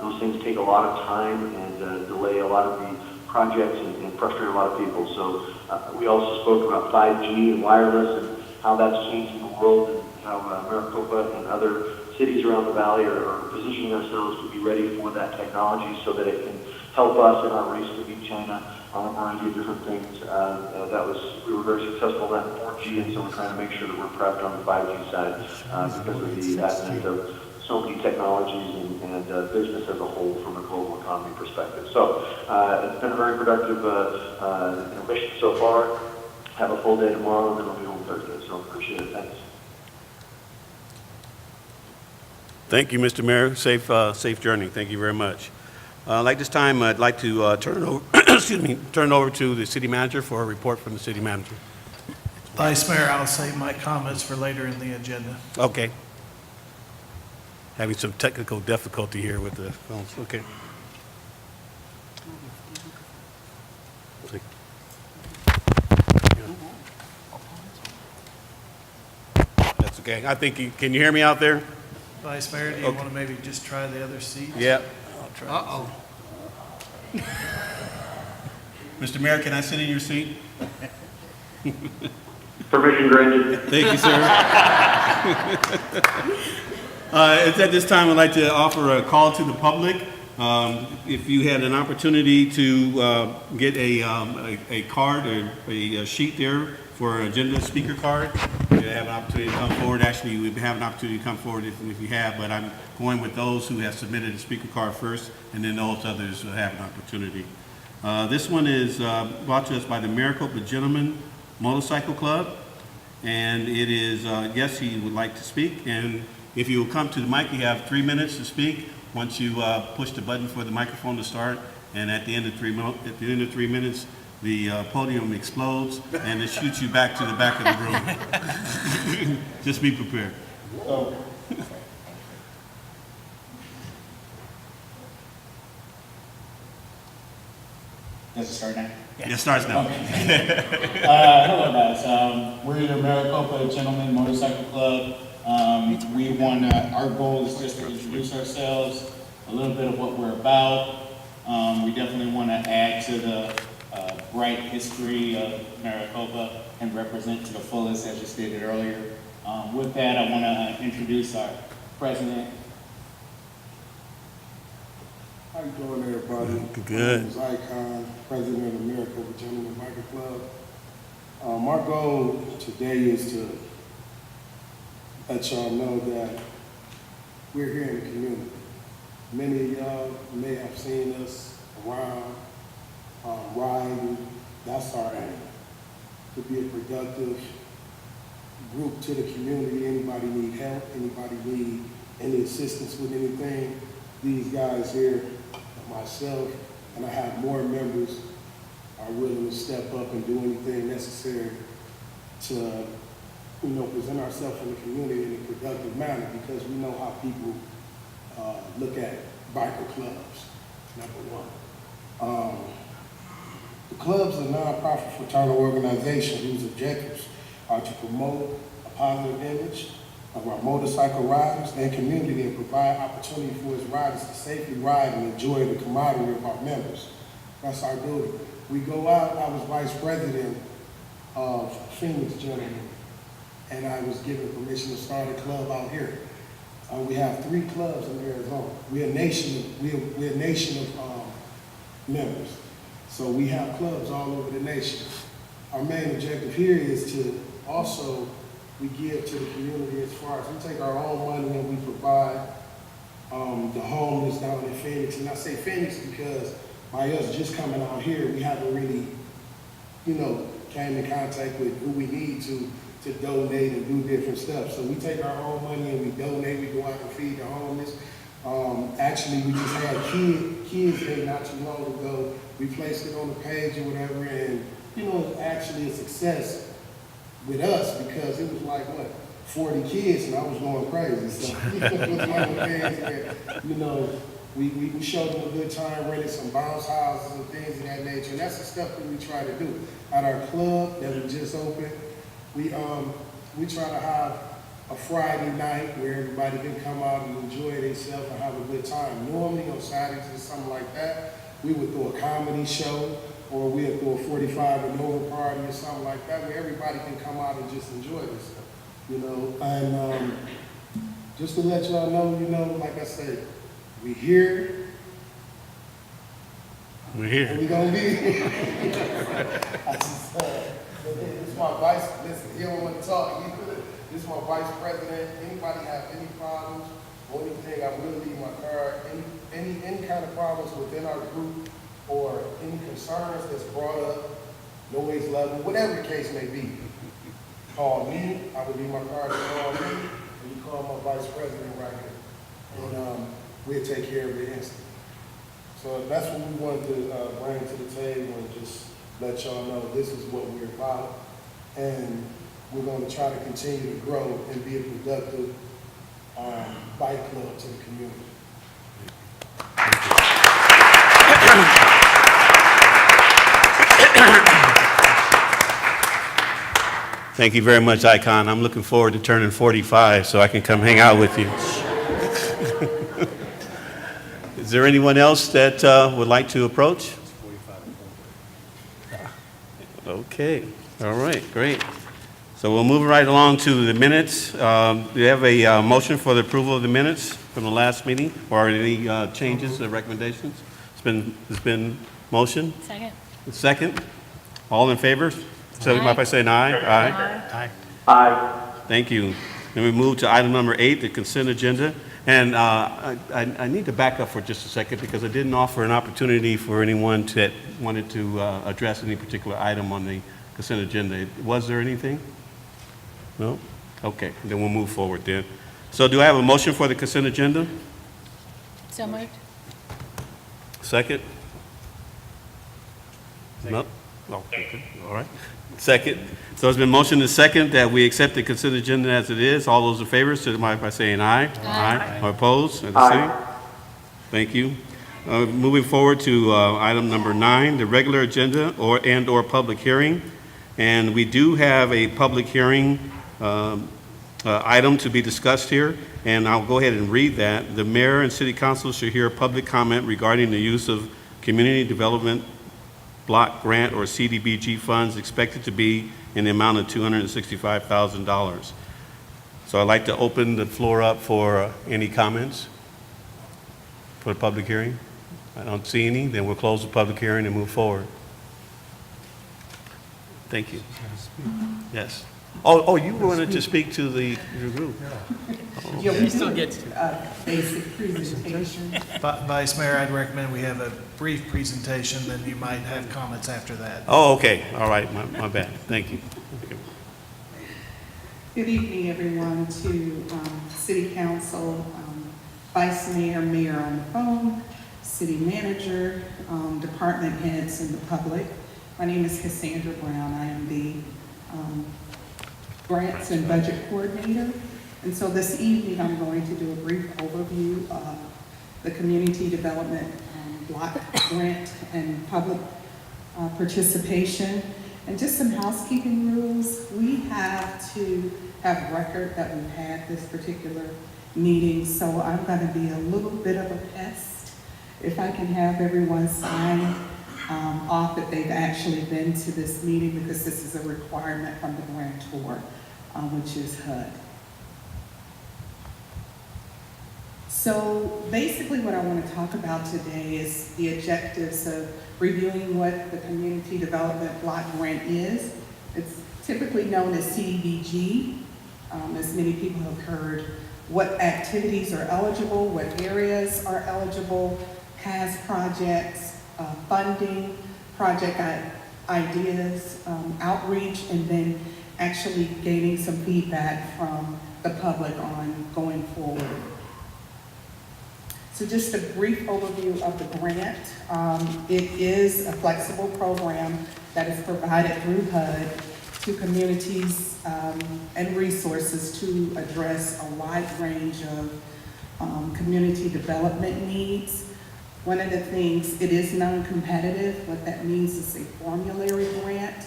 Those things take a lot of time and delay a lot of the projects and frustrate a lot of people. So we also spoke about 5G and wireless and how that's changing the world, and how Maricopa and other cities around the valley are positioning ourselves to be ready for that technology so that it can help us in our race to beat China on a variety of different things. We were very successful in that 4G, and so we're trying to make sure that we're prepped on the 5G side because of the advent of so many technologies and business as a whole from a global economy perspective. So it's been a very productive mission so far. Have a full day tomorrow, and then we'll be home Thursday. So appreciate it. Thanks. Thank you, Mr. Mayor. Safe journey. Thank you very much. Like this time, I'd like to turn over, turn over to the city manager for a report from the city manager. Vice Mayor, I'll save my comments for later in the agenda. Okay. Having some technical difficulty here with the phones. Okay. That's okay. I think can you hear me out there? Vice Mayor, do you want to maybe just try the other seat? Yeah. Uh-oh. Mr. Mayor, can I sit in your seat? Permission granted. Thank you, sir. It's at this time I'd like to offer a call to the public. If you had an opportunity to get a card or a sheet there for an agenda speaker card, you have an opportunity to come forward. Actually, you would have an opportunity to come forward if you have, but I'm going with those who have submitted a speaker card first, and then those others who have an opportunity. This one is brought to us by the Maricopa Gentlemen Motorcycle Club, and it is, yes, he would like to speak, and if you will come to the mic, you have 3 minutes to speak. Once you push the button for the microphone to start, and at the end of 3 minutes, the podium explodes and it shoots you back to the back of the room. Just be prepared. Oh. Does it start now? Yeah. It starts now. Okay. Hello guys, we're the Maricopa Gentlemen Motorcycle Club. We want our goal is just to introduce ourselves, a little bit of what we're about. We definitely want to add to the bright history of Maricopa and represent to the fullest, as you stated earlier. With that, I want to introduce our president. How you doing, everybody? Good. My name is Icon, president of the Maricopa Gentlemen Biker Club. My goal today is to let y'all know that we're here in the community. Many of y'all may have seen us around, riding. That's our aim, to be a productive group to the community. Anybody need help, anybody need any assistance with anything, these guys here, myself, and I have more members are willing to step up and do anything necessary to, present ourselves in the community in a productive manner, because we know how people look at biker clubs, number one. The club's a nonprofit fraternal organization whose objectives are to promote a positive image of our motorcycle riders and community and provide opportunity for its riders to safely ride and enjoy the camaraderie of our members. That's our duty. We go out, I was vice president of Phoenix Gentlemen, and I was given permission to start a club out here. We have 3 clubs in Arizona. We're a nation of members. So we have clubs all over the nation. Our main objective here is to also, we give to the community as far as we take our own money and we provide the homeless down in Phoenix. And I say Phoenix because by us just coming out here, we haven't really, came in contact with who we need to donate and do different stuff. So we take our own money and we donate, we go out and feed the homeless. Actually, we just had kids there not too long ago. We placed it on the page or whatever, and it's actually a success with us because it was like, 40 kids, and I was going crazy. So it was one of the things where, we showed them a good time, rented some bounce houses and things of that nature, and that's the stuff that we try to do. At our club that we just opened, we try to have a Friday night where everybody can come out and enjoy themselves and have a good time. Normally on Saturdays or something like that, we would throw a comedy show, or we would throw a 45 and over party or something like that, where everybody can come out and just enjoy themselves, you know. And just to let y'all know, you know, like I said, we here. We're here. And we gonna be here. This is my vice, listen, he don't want to talk. This is my vice president. Anybody have any problems or anything, I will leave my card. Any kind of problems within our group or any concerns that's brought up, noise level, whatever the case may be, call me. I will leave my card to call me, and you call my vice president right here. And we'll take care of it instantly. So that's what we wanted to bring to the table and just let y'all know this is what we're about. And we're going to try to continue to grow and be a productive bike club to the community. Thank you very much, Icon. I'm looking forward to turning 45 so I can come hang out with you. Is there anyone else that would like to approach? Okay, all right, great. So we'll move right along to the minutes. Do you have a motion for the approval of the minutes from the last meeting, or any changes or recommendations? It's been motion. Second. Second. All in favor? Signify by saying aye. Aye. Aye. Thank you. Then we move to item number 8, the consent agenda. And I need to back up for just a second because I didn't offer an opportunity for anyone that wanted to address any particular item on the consent agenda. Was there anything? No? Okay, then we'll move forward then. So do I have a motion for the consent agenda? So moved. Second? No? Oh, okay, all right. Second. So it's been motioned and second that we accept the consent agenda as it is. All those in favor, signify by saying aye. Aye. Or opposed? The same? Thank you. Moving forward to item number 9, the regular agenda or public hearing. And we do have a public hearing item to be discussed here, and I'll go ahead and read that. The mayor and city council should hear public comment regarding the use of community development block grant or CDBG funds expected to be in the amount of $265,000. So I'd like to open the floor up for any comments for the public hearing. I don't see any, then we'll close the public hearing and move forward. Thank you. Yes. Oh, you wanted to speak to your group. Yeah, we still get basic presentation. Vice Mayor, I'd recommend we have a brief presentation, then you might have comments after that. Oh, okay. All right. My bad. Thank you. Good evening, everyone, to City Council, Vice Mayor, Mayor on the phone, City Manager, department heads, and the public. My name is Cassandra Brown. I am the Grants and Budget Coordinator. And so this evening, I'm going to do a brief overview of the Community Development Block Grant and public participation. And just some housekeeping rules. We have to have record that we've had this particular meeting, so I'm going to be a little bit of a pest. If I can have everyone sign off that they've actually been to this meeting, because this is a requirement from the grantor, which is HUD. So basically what I want to talk about today is the objectives of reviewing what the Community Development Block Grant is. It's typically known as CDBG. As many people have heard, what activities are eligible, what areas are eligible, past projects, funding, project ideas, outreach, and then actually gaining some feedback from the public on going forward. So just a brief overview of the grant. It is a flexible program that is provided through HUD to communities and resources to address a wide range of community development needs. One of the things, it is non-competitive. What that means is a formulary grant.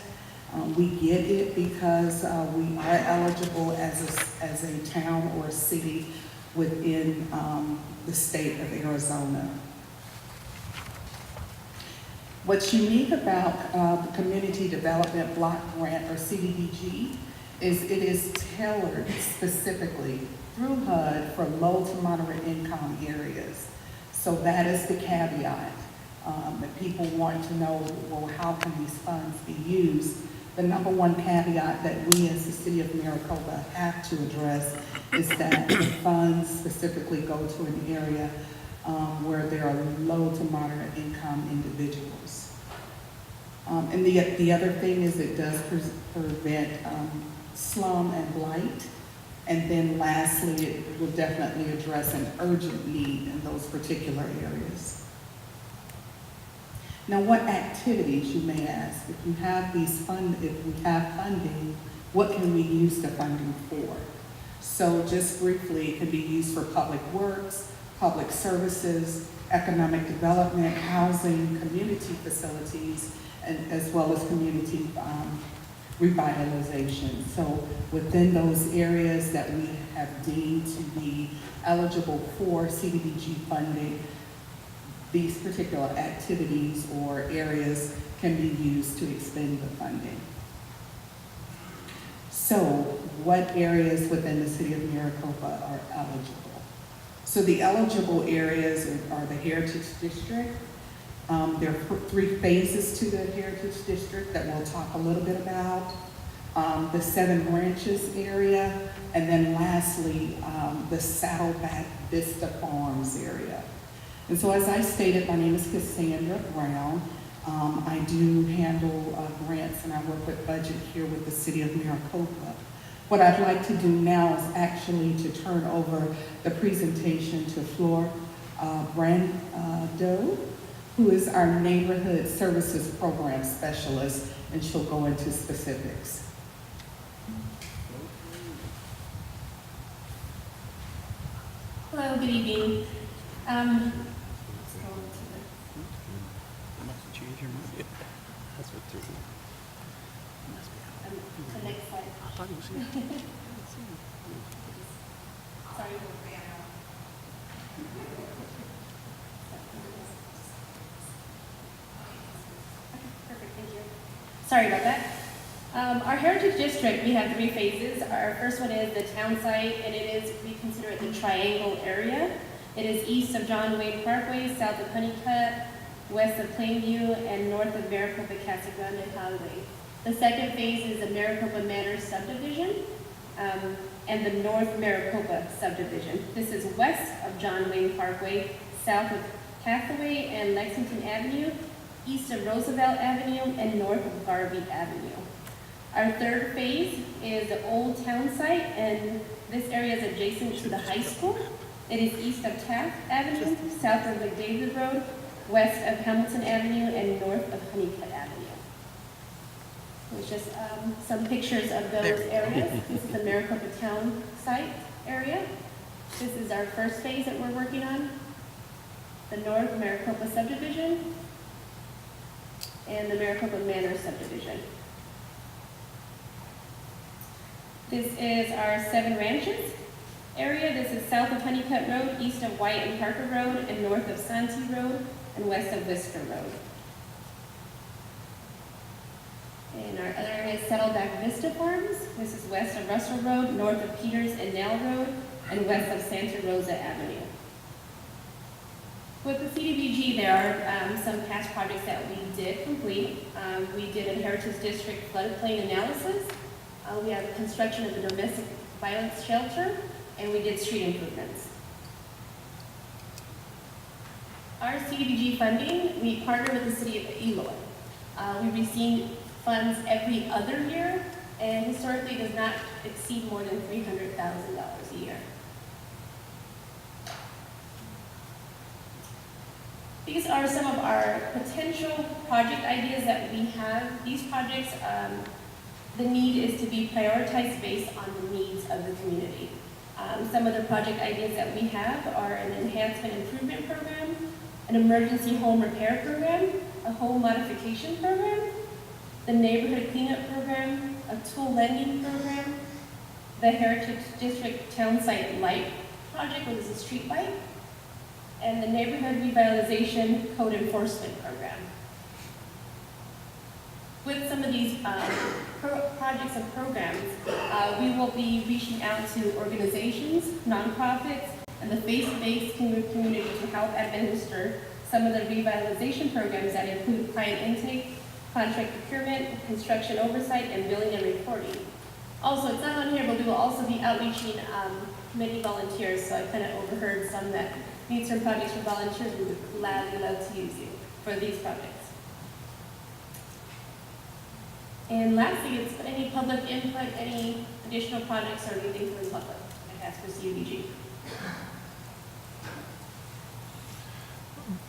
We get it because we are eligible as a town or a city within the state of Arizona. What's unique about the Community Development Block Grant, or CDBG, is it is tailored specifically through HUD for low to moderate income areas. So that is the caveat. That people want to know, well, how can these funds be used? The number one caveat that we as the city of Maricopa have to address is that the funds specifically go to an area where there are low to moderate income individuals. And the other thing is it does prevent slum and blight. And then lastly, it will definitely address an urgent need in those particular areas. Now, what activities, you may ask, if we have funding, what can we use the funding for? So just briefly, it can be used for public works, public services, economic development, housing, community facilities, and as well as community revitalization. So within those areas that we have deemed to be eligible for CDBG funding, these particular activities or areas can be used to expend the funding. So what areas within the city of Maricopa are eligible? So the eligible areas are the Heritage District. There are 3 phases to the Heritage District that we'll talk a little bit about. The 7 Branches area, and then lastly, the Saddleback Vista Farms area. And so as I stated, my name is Cassandra Brown. I do handle grants and I work with budget here with the city of Maricopa. What I'd like to do now is actually to turn over the presentation to Flor Brando, who is our Neighborhood Services Program Specialist, and she'll go into specifics. Hello, good evening. The next slide. Sorry. Perfect, thank you. Sorry about that. Our Heritage District, we have 3 phases. Our first one is the town site, and we consider it the triangle area. It is east of John Wayne Parkway, south of Honeycutt, west of Plainview, and north of Maricopa Casa Grande Highway. The second phase is the Maricopa Manor subdivision, and the North Maricopa subdivision. This is west of John Wayne Parkway, south of Cathaway and Lexington Avenue, east of Roosevelt Avenue, and north of Garvey Avenue. Our third phase is the Old Town Site, and this area is adjacent to the high school. It is east of Taft Avenue, south of McDavid Road, west of Hamilton Avenue, and north of Honeycutt Avenue. There's just some pictures of those areas. This is the Maricopa Town Site area. This is our first phase that we're working on, the North Maricopa subdivision, and the Maricopa Manor subdivision. This is our 7 Ranches area. This is south of Honeycutt Road, east of White and Parker Road, and north of Santee Road, and west of Whisker Road. And our other area is Saddleback Vista Farms. This is west of Russell Road, north of Peters and Nell Road, and west of Santa Rosa Avenue. With the CDBG, there are some past projects that we did complete. We did a Heritage District floodplain analysis. We have the construction of the domestic violence shelter, and we did street improvements. Our CDBG funding, we partner with the city of Eloy. We receive funds every other year, and historically does not exceed more than $300,000 a year. These are some of our potential project ideas that we have. These projects, the need is to be prioritized based on the needs of the community. Some of the project ideas that we have are an enhancement improvement program, an emergency home repair program, a home modification program, the neighborhood cleanup program, a tool lending program, the Heritage District Town Site Light project, which is a street light, and the neighborhood revitalization code enforcement program. With some of these projects and programs, we will be reaching out to organizations, nonprofits, and the faith-based community to help administer some of the revitalization programs that include client intake, contract procurement, construction oversight, and billing and reporting. Also, it's not on here, but we will also be outreaching committee volunteers, so I kind of overheard some that need some projects for volunteers. We would gladly love to use you for these projects. And lastly, it's any public input, any additional projects or anything from the public. I ask for CUBG.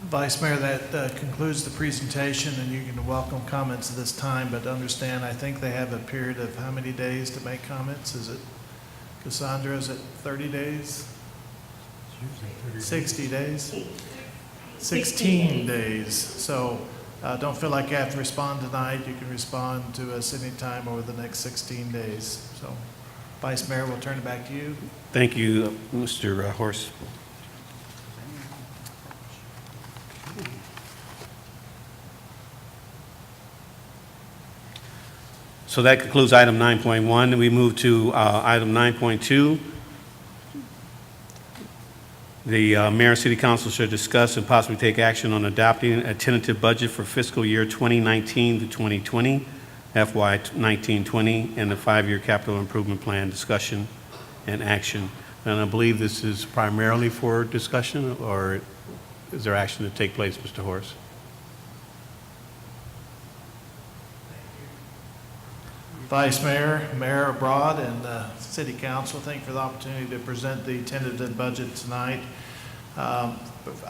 Vice Mayor, that concludes the presentation, and you can welcome comments at this time, but understand, I think they have a period of how many days to make comments? Is it, Cassandra, is it 30 days? 60 days? 16 days. So don't feel like you have to respond tonight. You can respond to us anytime over the next 16 days. So, Vice Mayor, we'll turn it back to you. Thank you, Mr. Horst. So that concludes item 9.1. We move to item 9.2. The Mayor and City Council should discuss and possibly take action on adopting a tentative budget for fiscal year 2019 to 2020, FY 1920, and the 5-year capital improvement plan discussion and action. And I believe this is primarily for discussion, or is there action to take place, Mr. Horst? Vice Mayor, Mayor Abroad, and City Council, thank you for the opportunity to present the tentative budget tonight. I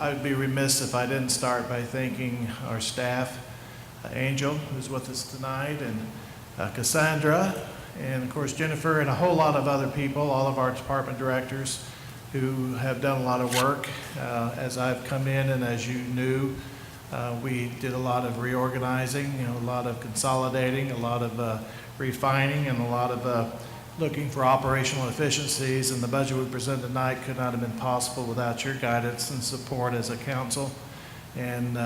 would be remiss if I didn't start by thanking our staff, Angel, who's with us tonight, and Cassandra, and of course Jennifer, and a whole lot of other people, all of our department directors who have done a lot of work. As I've come in and as you knew, we did a lot of reorganizing, a lot of consolidating, a lot of refining, and a lot of looking for operational efficiencies, and the budget we present tonight could not have been possible without your guidance and support as a council, and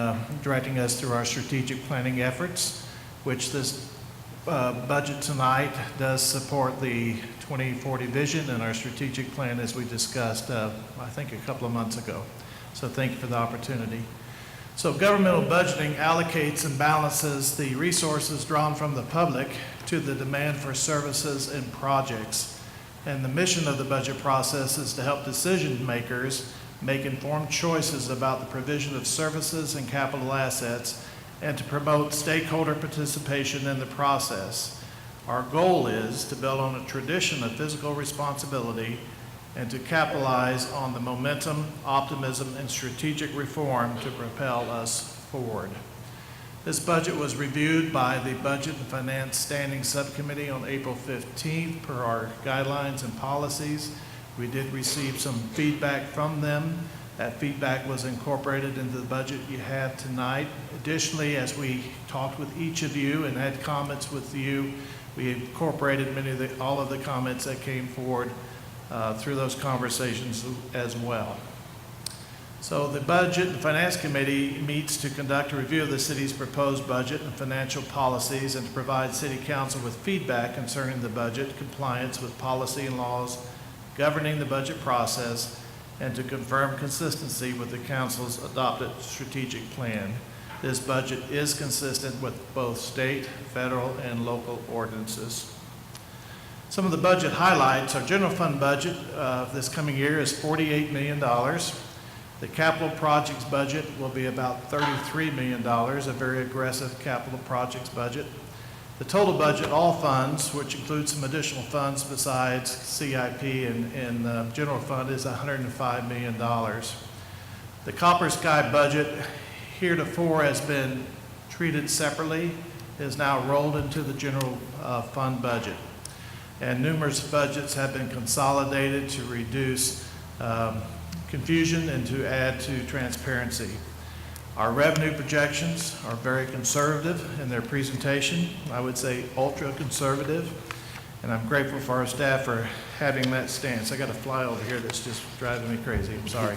directing us through our strategic planning efforts, which this budget tonight does support the 2040 vision and our strategic plan as we discussed, I think a couple of months ago. So thank you for the opportunity. So governmental budgeting allocates and balances the resources drawn from the public to the demand for services and projects. And the mission of the budget process is to help decision makers make informed choices about the provision of services and capital assets, and to promote stakeholder participation in the process. Our goal is to build on a tradition of fiscal responsibility and to capitalize on the momentum, optimism, and strategic reform to propel us forward. This budget was reviewed by the Budget and Finance Standing Subcommittee on April 15th per our guidelines and policies. We did receive some feedback from them. That feedback was incorporated into the budget you have tonight. Additionally, as we talked with each of you and had comments with you, we incorporated all of the comments that came forward through those conversations as well. So the Budget and Finance Committee meets to conduct a review of the city's proposed budget and financial policies, and to provide City Council with feedback concerning the budget, compliance with policy and laws governing the budget process, and to confirm consistency with the Council's adopted strategic plan. This budget is consistent with both state, federal, and local ordinances. Some of the budget highlights: our general fund budget this coming year is $48 million. The capital projects budget will be about $33 million, a very aggressive capital projects budget. The total budget, all funds, which includes some additional funds besides CIP and general fund, is $105 million. The Copper Sky budget, heretofore has been treated separately, is now rolled into the general fund budget. and numerous budgets have been consolidated to reduce confusion and to add to transparency. Our revenue projections are very conservative in their presentation. I would say ultra conservative, and I'm grateful for our staff for having that stance. I got a fly over here that's just driving me crazy, I'm sorry.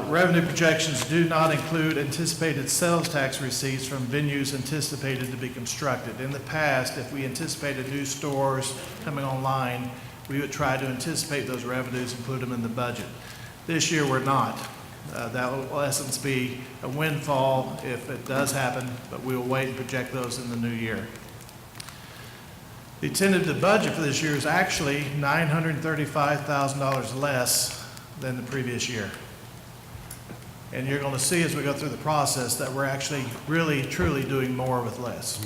Revenue projections do not include anticipated sales tax receipts from venues anticipated to be constructed. In the past, if we anticipated new stores coming online, we would try to anticipate those revenues and put them in the budget. This year, we're not. That will, in essence, be a windfall if it does happen, but we will wait and project those in the new year. The tentative budget for this year is actually $935,000 less than the previous year. And you're going to see as we go through the process that we're actually really, truly doing more with less.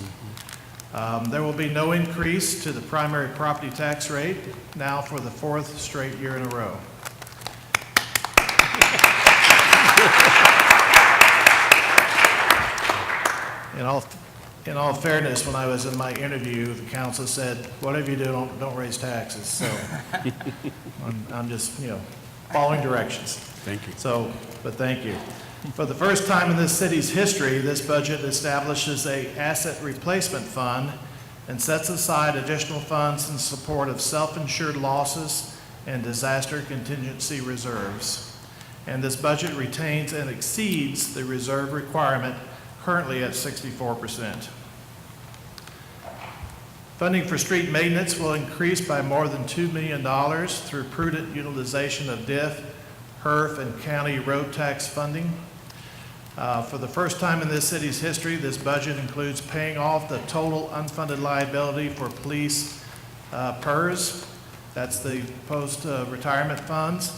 There will be no increase to the primary property tax rate now for the 4th straight year in a row. In all fairness, when I was in my interview, the council said, whatever you do, don't raise taxes. So I'm just, following directions. Thank you. But thank you. For the first time in this city's history, this budget establishes an asset replacement fund and sets aside additional funds in support of self-insured losses and disaster contingency reserves. And this budget retains and exceeds the reserve requirement currently at 64%. Funding for street maintenance will increase by more than $2 million through prudent utilization of DIF, HERF, and county road tax funding. For the first time in this city's history, this budget includes paying off the total unfunded liability for police PERS. That's the post-retirement funds.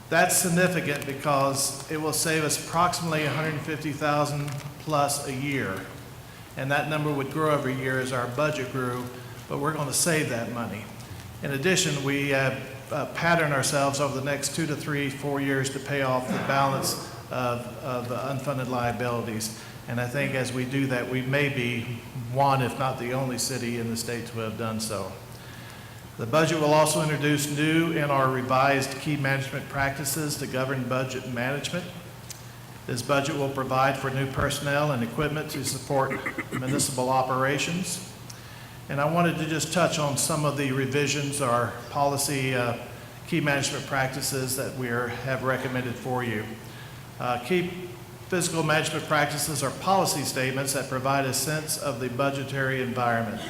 That's significant because it will save us approximately $150,000 plus a year. And that number would grow every year as our budget grew, but we're going to save that money. In addition, we pattern ourselves over the next 2 to 3, 4 years to pay off the balance of unfunded liabilities. And I think as we do that, we may be one, if not the only city in the state to have done so. The budget will also introduce new and our revised key management practices to govern budget management. This budget will provide for new personnel and equipment to support municipal operations. And I wanted to just touch on some of the revisions or policy key management practices that we have recommended for you. Key fiscal management practices are policy statements that provide a sense of the budgetary environment.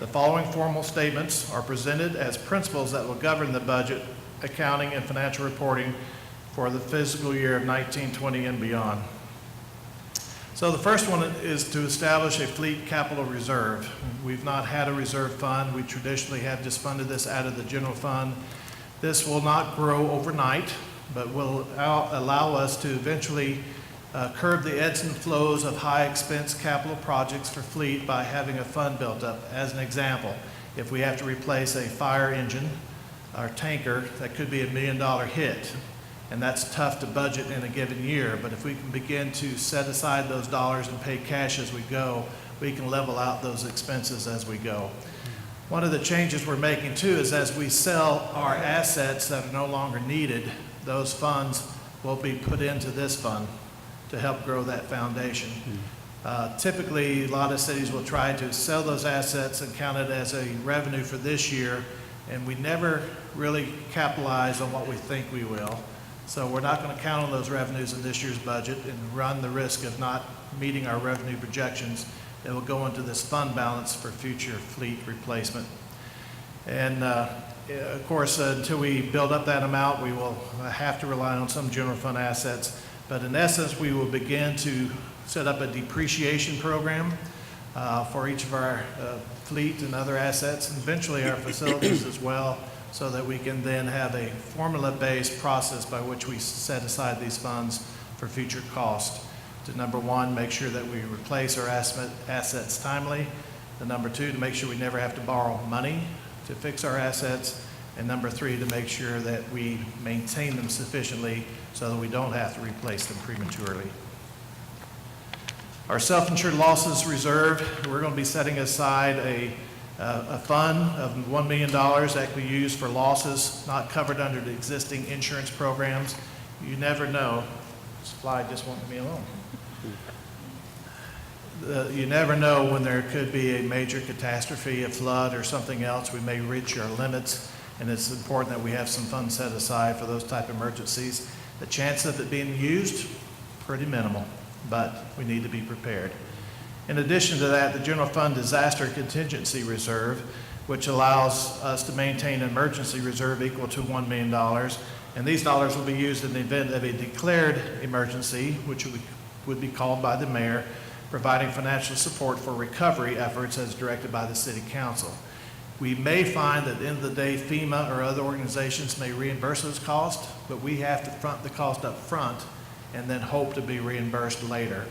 The following formal statements are presented as principles that will govern the budget, accounting, and financial reporting for the fiscal year of 1920 and beyond. So the first one is to establish a fleet capital reserve. We've not had a reserve fund. We traditionally have just funded this out of the general fund. This will not grow overnight, but will allow us to eventually curb the ebbs and flows of high expense capital projects for fleet by having a fund built up. As an example, if we have to replace a fire engine or tanker, that could be $1 million hit. And that's tough to budget in a given year, but if we can begin to set aside those dollars and pay cash as we go, we can level out those expenses as we go. One of the changes we're making too is as we sell our assets that are no longer needed, those funds will be put into this fund to help grow that foundation. Typically, a lot of cities will try to sell those assets and count it as a revenue for this year, and we never really capitalize on what we think we will. So we're not going to count on those revenues in this year's budget and run the risk of not meeting our revenue projections that will go into this fund balance for future fleet replacement. And of course, until we build up that amount, we will have to rely on some general fund assets. But in essence, we will begin to set up a depreciation program for each of our fleet and other assets, and eventually our facilities as well, so that we can then have a formula-based process by which we set aside these funds for future cost. To number one, make sure that we replace our assets timely. And number two, to make sure we never have to borrow money to fix our assets. And number three, to make sure that we maintain them sufficiently so that we don't have to replace them prematurely. Our self-insured losses reserve, we're going to be setting aside a a fund of $1 million that can be used for losses not covered under the existing insurance programs. You never know. This fly just won't leave me alone. You never know when there could be a major catastrophe, a flood or something else. We may reach our limits, and it's important that we have some funds set aside for those type of emergencies. The chance of it being used, pretty minimal, but we need to be prepared. In addition to that, the General Fund Disaster Contingency Reserve, which allows us to maintain an emergency reserve equal to $1 million, and these dollars will be used in the event of a declared emergency, which would be called by the mayor, providing financial support for recovery efforts as directed by the City Council. We may find that at the end of the day, FEMA or other organizations may reimburse those costs, but we have to front the cost up front and then hope to be reimbursed later.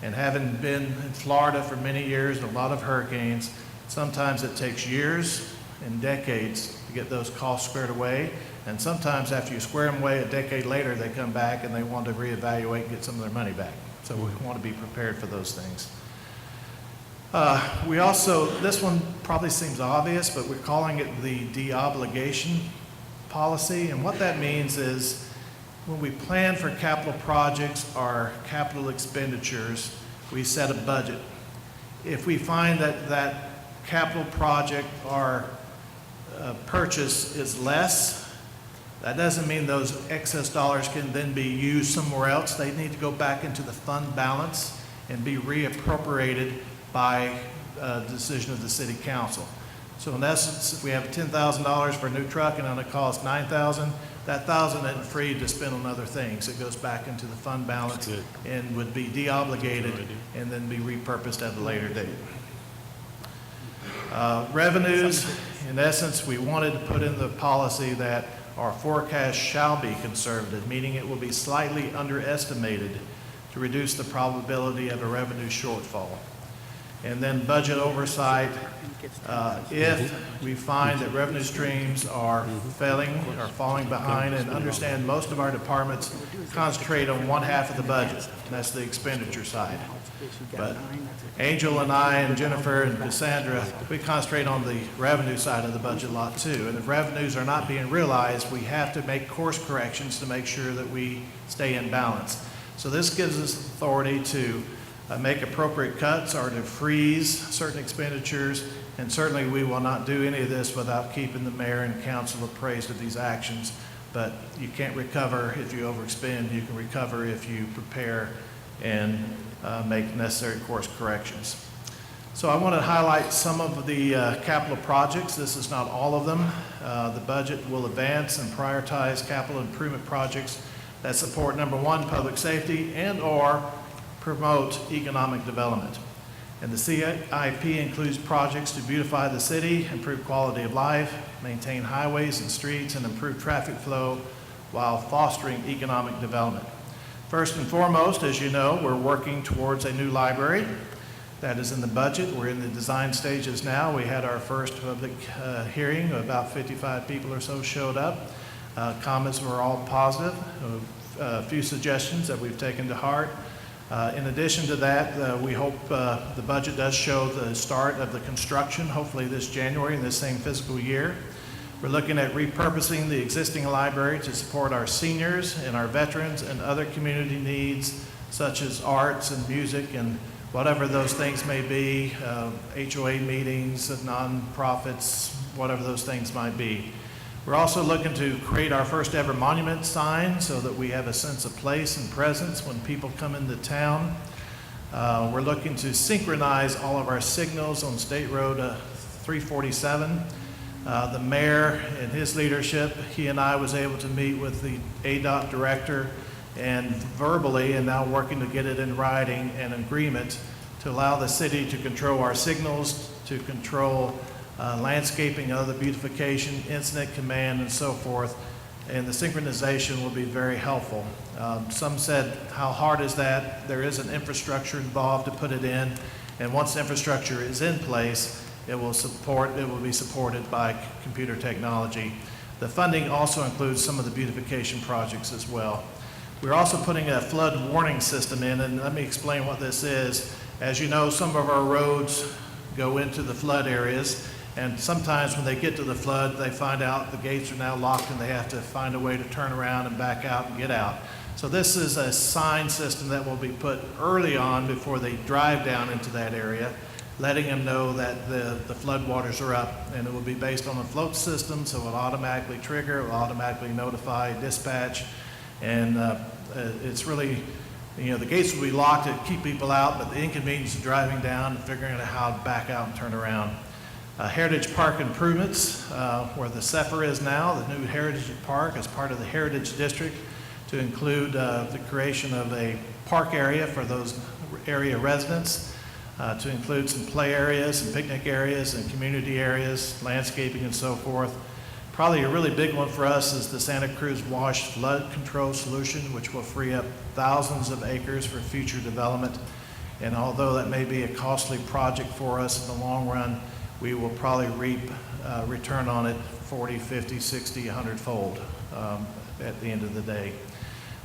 And having been in Florida for many years and a lot of hurricanes, sometimes it takes years and decades to get those costs squared away. And sometimes after you square them away, a decade later, they come back and they want to reevaluate and get some of their money back. So we want to be prepared for those things. We also, this one probably seems obvious, but we're calling it the deobligation policy. And what that means is when we plan for capital projects or capital expenditures, we set a budget. If we find that that capital project or purchase is less, that doesn't mean those excess dollars can then be used somewhere else. They need to go back into the fund balance and be reappropriated by decision of the City Council. So in essence, if we have $10,000 for a new truck and it only costs $9,000, that $1,000 isn't free to spend on other things. It goes back into the fund balance and would be deobligated and then be repurposed at a later date. Revenues, in essence, we wanted to put in the policy that our forecast shall be conservative, meaning it will be slightly underestimated to reduce the probability of a revenue shortfall. And then budget oversight, if we find that revenue streams are failing or falling behind, and understand most of our departments concentrate on one half of the budget, and that's the expenditure side. But Angel and I and Jennifer and Cassandra, we concentrate on the revenue side of the budget a lot too. And if revenues are not being realized, we have to make course corrections to make sure that we stay in balance. So this gives us authority to make appropriate cuts or to freeze certain expenditures, and certainly we will not do any of this without keeping the mayor and council appraised of these actions. But you can't recover if you overexpend. You can recover if you prepare and make necessary course corrections. So I want to highlight some of the capital projects. This is not all of them. The budget will advance and prioritize capital improvement projects that support, number one, public safety and or promote economic development. And the CIP includes projects to beautify the city, improve quality of life, maintain highways and streets, and improve traffic flow while fostering economic development. First and foremost, as you know, we're working towards a new library. That is in the budget. We're in the design stages now. We had our first public hearing. About 55 people or so showed up. Comments were all positive. A few suggestions that we've taken to heart. In addition to that, we hope the budget does show the start of the construction, hopefully this January in this same fiscal year. We're looking at repurposing the existing library to support our seniors and our veterans and other community needs, such as arts and music and whatever those things may be, HOA meetings, nonprofits, whatever those things might be. We're also looking to create our first ever monument sign so that we have a sense of place and presence when people come into town. We're looking to synchronize all of our signals on State Road 347. The mayor and his leadership, he and I was able to meet with the ADOT director and verbally, and now working to get it in writing, an agreement to allow the city to control our signals, to control landscaping, other beautification, incident command, and so forth. And the synchronization will be very helpful. Some said, how hard is that? There is an infrastructure involved to put it in, and once the infrastructure is in place, it will be supported by computer technology. The funding also includes some of the beautification projects as well. We're also putting a flood warning system in, and let me explain what this is. As you know, some of our roads go into the flood areas, And sometimes when they get to the flood, they find out the gates are now locked and they have to find a way to turn around and back out and get out. So this is a sign system that will be put early on before they drive down into that area, letting them know that the flood waters are up, and it will be based on a float system, so it will automatically trigger, it will automatically notify dispatch, and it's really, you know, the gates will be locked to keep people out, but the inconvenience of driving down and figuring out how to back out and turn around. Heritage Park improvements, where the Zephyr is now, the new Heritage Park as part of the Heritage District, to include the creation of a park area for those area residents, to include some play areas and picnic areas and community areas, landscaping and so forth. Probably a really big one for us is the Santa Cruz Wash Flood Control Solution, which will free up thousands of acres for future development. And although that may be a costly project for us in the long run, we will probably reap return on it 40, 50, 60, 100-fold at the end of the day.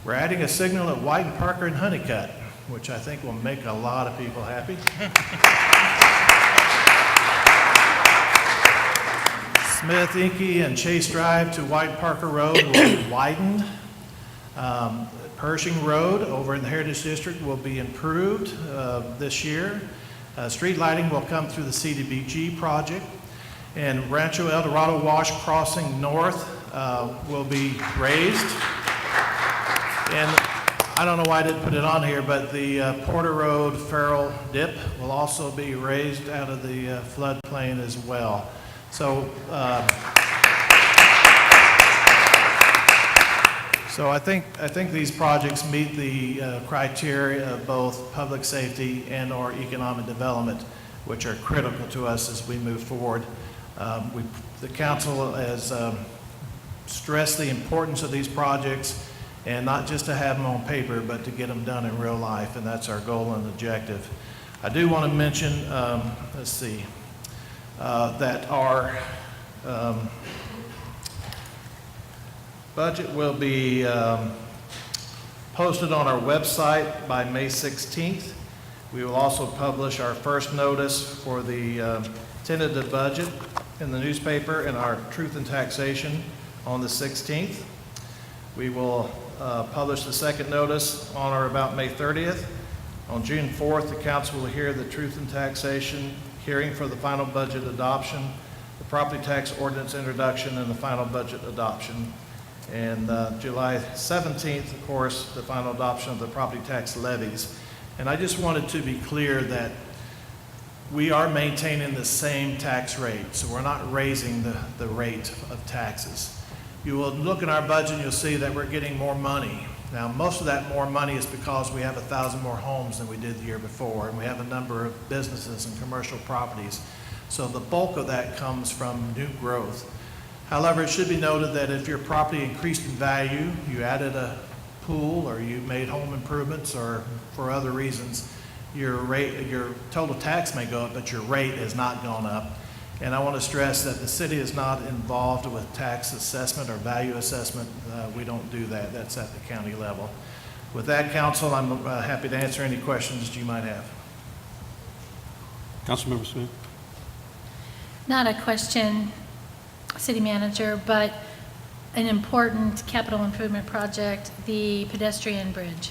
We're adding a signal at White and Parker and Honeycutt, which I think will make a lot of people happy. Smith, Inky, and Chase Drive to White Parker Road will be widened. Pershing Road over in the Heritage District will be improved this year. Street lighting will come through the CDBG project. And Rancho El Dorado Wash Crossing North will be raised. And I don't know why I didn't put it on here, but the Porter Road Farrell Dip will also be raised out of the floodplain as well. So, so I think these projects meet the criteria of both public safety and or economic development, which are critical to us as we move forward. The council has stressed the importance of these projects, and not just to have them on paper, but to get them done in real life, and that's our goal and objective. I do want to mention, let's see, that our budget will be posted on our website by May 16th. We will also publish our first notice for the tentative budget in the newspaper and our Truth and Taxation on the 16th. We will publish the second notice on or about May 30th. On June 4th, the council will hear the Truth and Taxation hearing for the final budget adoption, the property tax ordinance introduction, and the final budget adoption. And July 17th, of course, the final adoption of the property tax levies. And I just wanted to be clear that we are maintaining the same tax rate, so we're not raising the rate of taxes. You will look at our budget and you'll see that we're getting more money. Now, most of that more money is because we have 1,000 more homes than we did the year before, and we have a number of businesses and commercial properties. So the bulk of that comes from new growth. However, it should be noted that if your property increased in value, you added a pool, or you made home improvements, or for other reasons, your total tax may go up, but your rate has not gone up. And I want to stress that the city is not involved with tax assessment or value assessment. We don't do that. That's at the county level. With that, council, I'm happy to answer any questions that you might have. Councilmember Smith. Not a question, City Manager, but an important capital improvement project, the pedestrian bridge.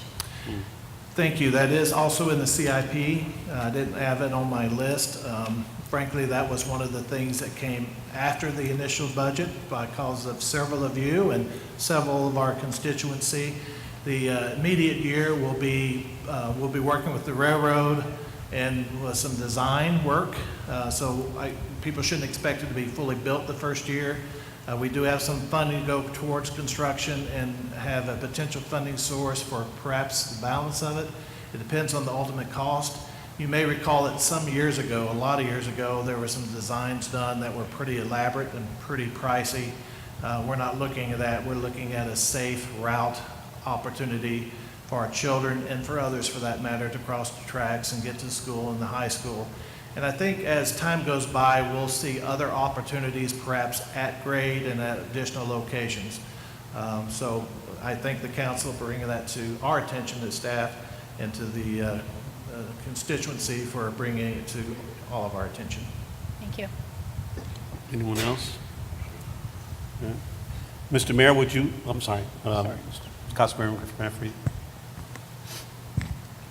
Thank you. That is also in the CIP. I didn't have it on my list. Frankly, that was one of the things that came after the initial budget because of several of you and several of our constituency. The immediate year we'll be working with the railroad and with some design work. So people shouldn't expect it to be fully built the first year. We do have some funding to go towards construction and have a potential funding source for perhaps the balance of it. It depends on the ultimate cost. You may recall that some years ago, a lot of years ago, there were some designs done that were pretty elaborate and pretty pricey. We're not looking at that. We're looking at a safe route opportunity for our children and for others for that matter to cross the tracks and get to school and the high school. And I think as time goes by, we'll see other opportunities perhaps at grade and at additional locations. So I thank the council for bringing that to our attention as staff and to the constituency for bringing it to all of our attention. Thank you. Anyone else? Yeah. Mr. Mayor, would you, I'm sorry, Councilmember Manfred.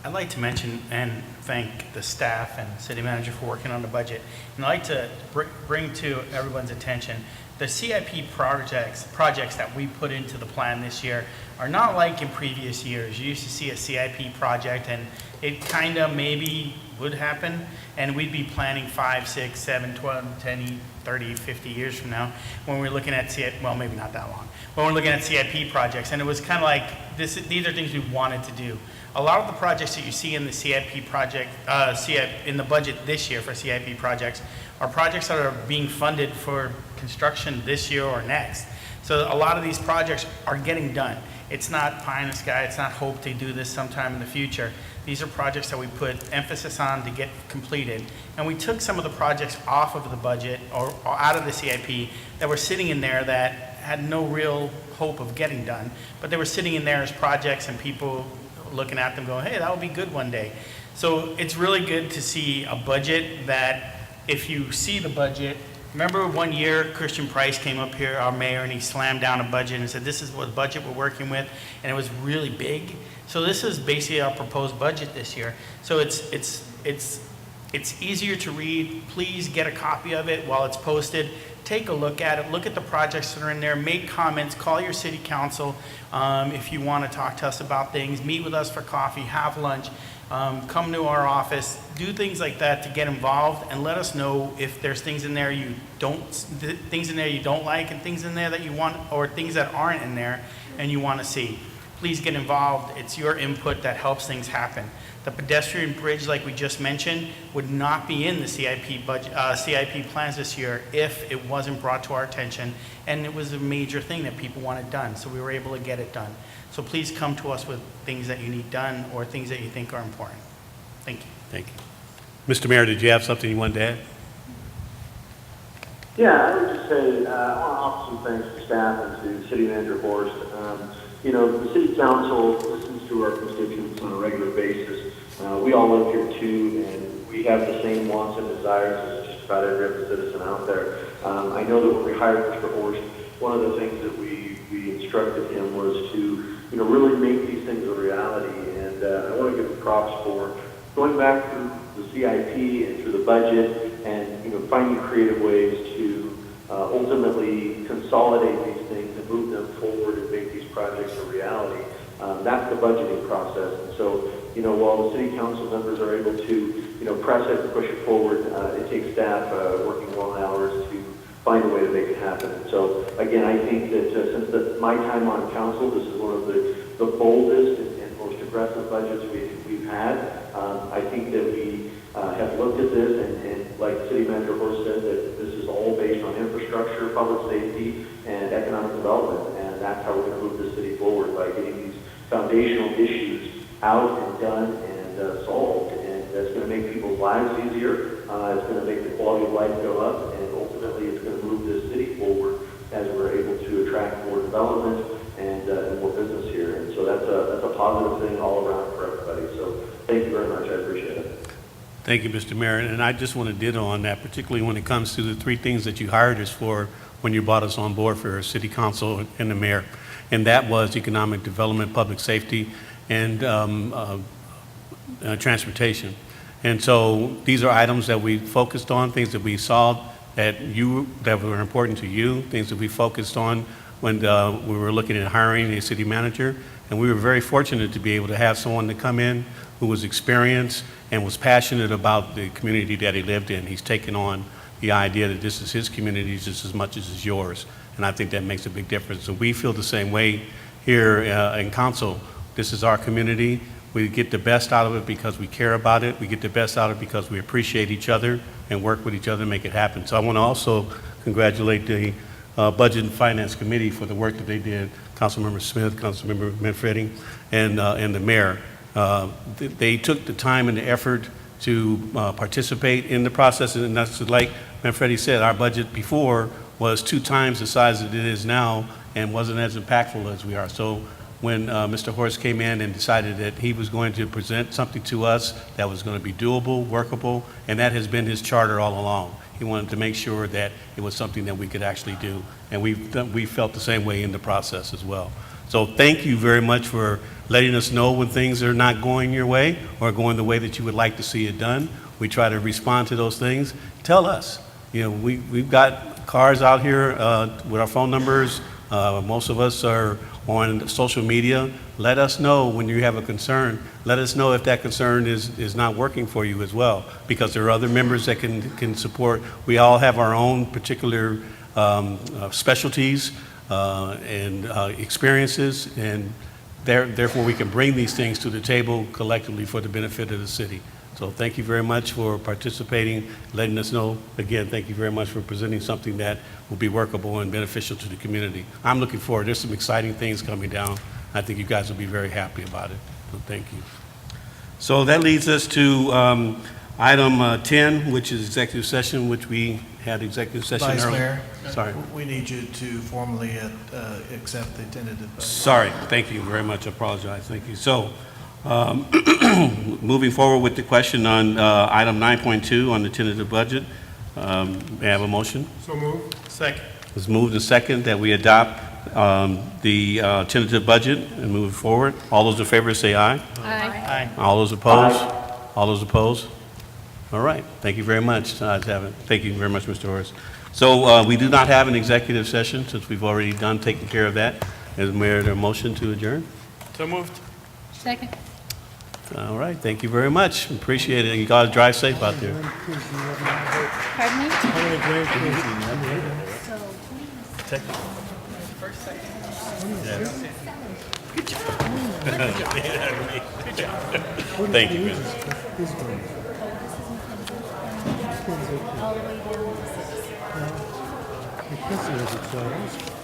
I'd like to mention and thank the staff and city manager for working on the budget. And I'd like to bring to everyone's attention the CIP projects that we put into the plan this year are not like in previous years. You used to see a CIP project and it kind of maybe would happen, and we'd be planning 5, 6, 7, 12, 10, 30, 50 years from now when we're looking at CIP, well, maybe not that long, when we're looking at CIP projects. And it was kind of like, these are things we wanted to do. A lot of the projects that you see in the CIP project, in the budget this year for CIP projects are projects that are being funded for construction this year or next. So a lot of these projects are getting done. It's not pie in the sky, it's not hope to do this sometime in the future. These are projects that we put emphasis on to get completed. And we took some of the projects off of the budget or out of the CIP that were sitting in there that had no real hope of getting done, but they were sitting in there as projects and people looking at them going, hey, that will be good one day. So it's really good to see a budget that if you see the budget, remember one year Christian Price came up here, our mayor, and he slammed down a budget and said, this is what budget we're working with, and it was really big. So this is basically our proposed budget this year. So it's easier to read. Please get a copy of it while it's posted. Take a look at it, look at the projects that are in there, make comments, call your city council if you want to talk to us about things, meet with us for coffee, have lunch, come to our office, do things like that to get involved and let us know if there's things in there you don't like and things in there that you want, or things that aren't in there and you want to see. Please get involved. It's your input that helps things happen. The pedestrian bridge, like we just mentioned, would not be in the CIP budget, CIP plans this year if it wasn't brought to our attention, and it was a major thing that people wanted done, so we were able to get it done. So please come to us with things that you need done or things that you think are important. Thank you. Thank you. Mr. Mayor, did you have something you wanted to add? Yeah, I would just say, I want to offer some thanks to staff and to City Manager Horst. The City Council listens to our constituents on a regular basis. We all live here too, and we have the same wants and desires as just about every other citizen out there. I know that when we hired Mr. Horst, one of the things that we instructed him was to, really make these things a reality. And I want to give him props for going back through the CIP and through the budget and, finding creative ways to ultimately consolidate these things and move them forward and make these projects a reality. That's the budgeting process. And so, while the city council members are able to, press it and push it forward, it takes staff working long hours to find a way to make it happen. And so, again, I think that since my time on council, this is one of the boldest and most aggressive budgets we've had. I think that we have looked at this, and like City Manager Horst said, that this is all based on infrastructure, public safety, and economic development. And that's how we're going to move the city forward, by getting these foundational issues out and done and solved. And that's going to make people's lives easier. It's going to make the quality of life go up, and ultimately it's going to move this city forward as we're able to attract more development and more business here. And so that's a positive thing all around for everybody. So thank you very much. I appreciate it. Thank you, Mr. Mayor. And I just want to ditto on that, particularly when it comes to the three things that you hired us for when you brought us on board for city council and the mayor. And that was economic development, public safety, and transportation. And so these are items that we focused on, things that we saw that were important to you, things that we focused on when we were looking at hiring a city manager. And we were very fortunate to be able to have someone to come in who was experienced and was passionate about the community that he lived in. He's taken on the idea that this is his community just as much as it's yours. And I think that makes a big difference. And we feel the same way here in council. This is our community. We get the best out of it because we care about it. We get the best out of it because we appreciate each other and work with each other to make it happen. So I want to also congratulate the Budget and Finance Committee for the work that they did. Councilmember Smith, Councilmember Manfredi, and the mayor. They took the time and the effort to participate in the process. And that's like Manfredi said, our budget before was 2 times the size that it is now and wasn't as impactful as we are. So when Mr. Horace came in and decided that he was going to present something to us that was going to be doable, workable, and that has been his charter all along. He wanted to make sure that it was something that we could actually do, and we felt the same way in the process as well. So thank you very much for letting us know when things are not going your way or going the way that you would like to see it done. We try to respond to those things. Tell us. You know, we've got cars out here with our phone numbers. Most of us are on social media. Let us know when you have a concern. Let us know if that concern is not working for you as well, because there are other members that can support. We all have our own particular specialties and experiences, and therefore we can bring these things to the table collectively for the benefit of the city. So thank you very much for participating, letting us know. Again, thank you very much for presenting something that will be workable and beneficial to the community. I'm looking forward. There's some exciting things coming down. I think you guys will be very happy about it. So thank you. So that leads us to item 10, which is executive session, which we had executive session Vice earlier. Mayor, Sorry. we need you to formally accept the tentative budget. Sorry. Thank you very much. I apologize. Thank you. So moving forward with the question on item 9.2 on the tentative budget, may I have a motion? So moved. Second. It's moved and second that we adopt the tentative budget and move forward. All those in favor say aye. Aye. All those opposed? All those opposed? All right. Thank you very much. Thank you very much, Mr. Horace. So we do not have an executive session since we've already taken care of that. Is there a motion to adjourn? So moved. Second. All right. Thank you very much. Appreciate it. You guys drive safe out there. Pardon me? How many grandkids do you have? Thank you, man. All the way down to 6. Because he has a child.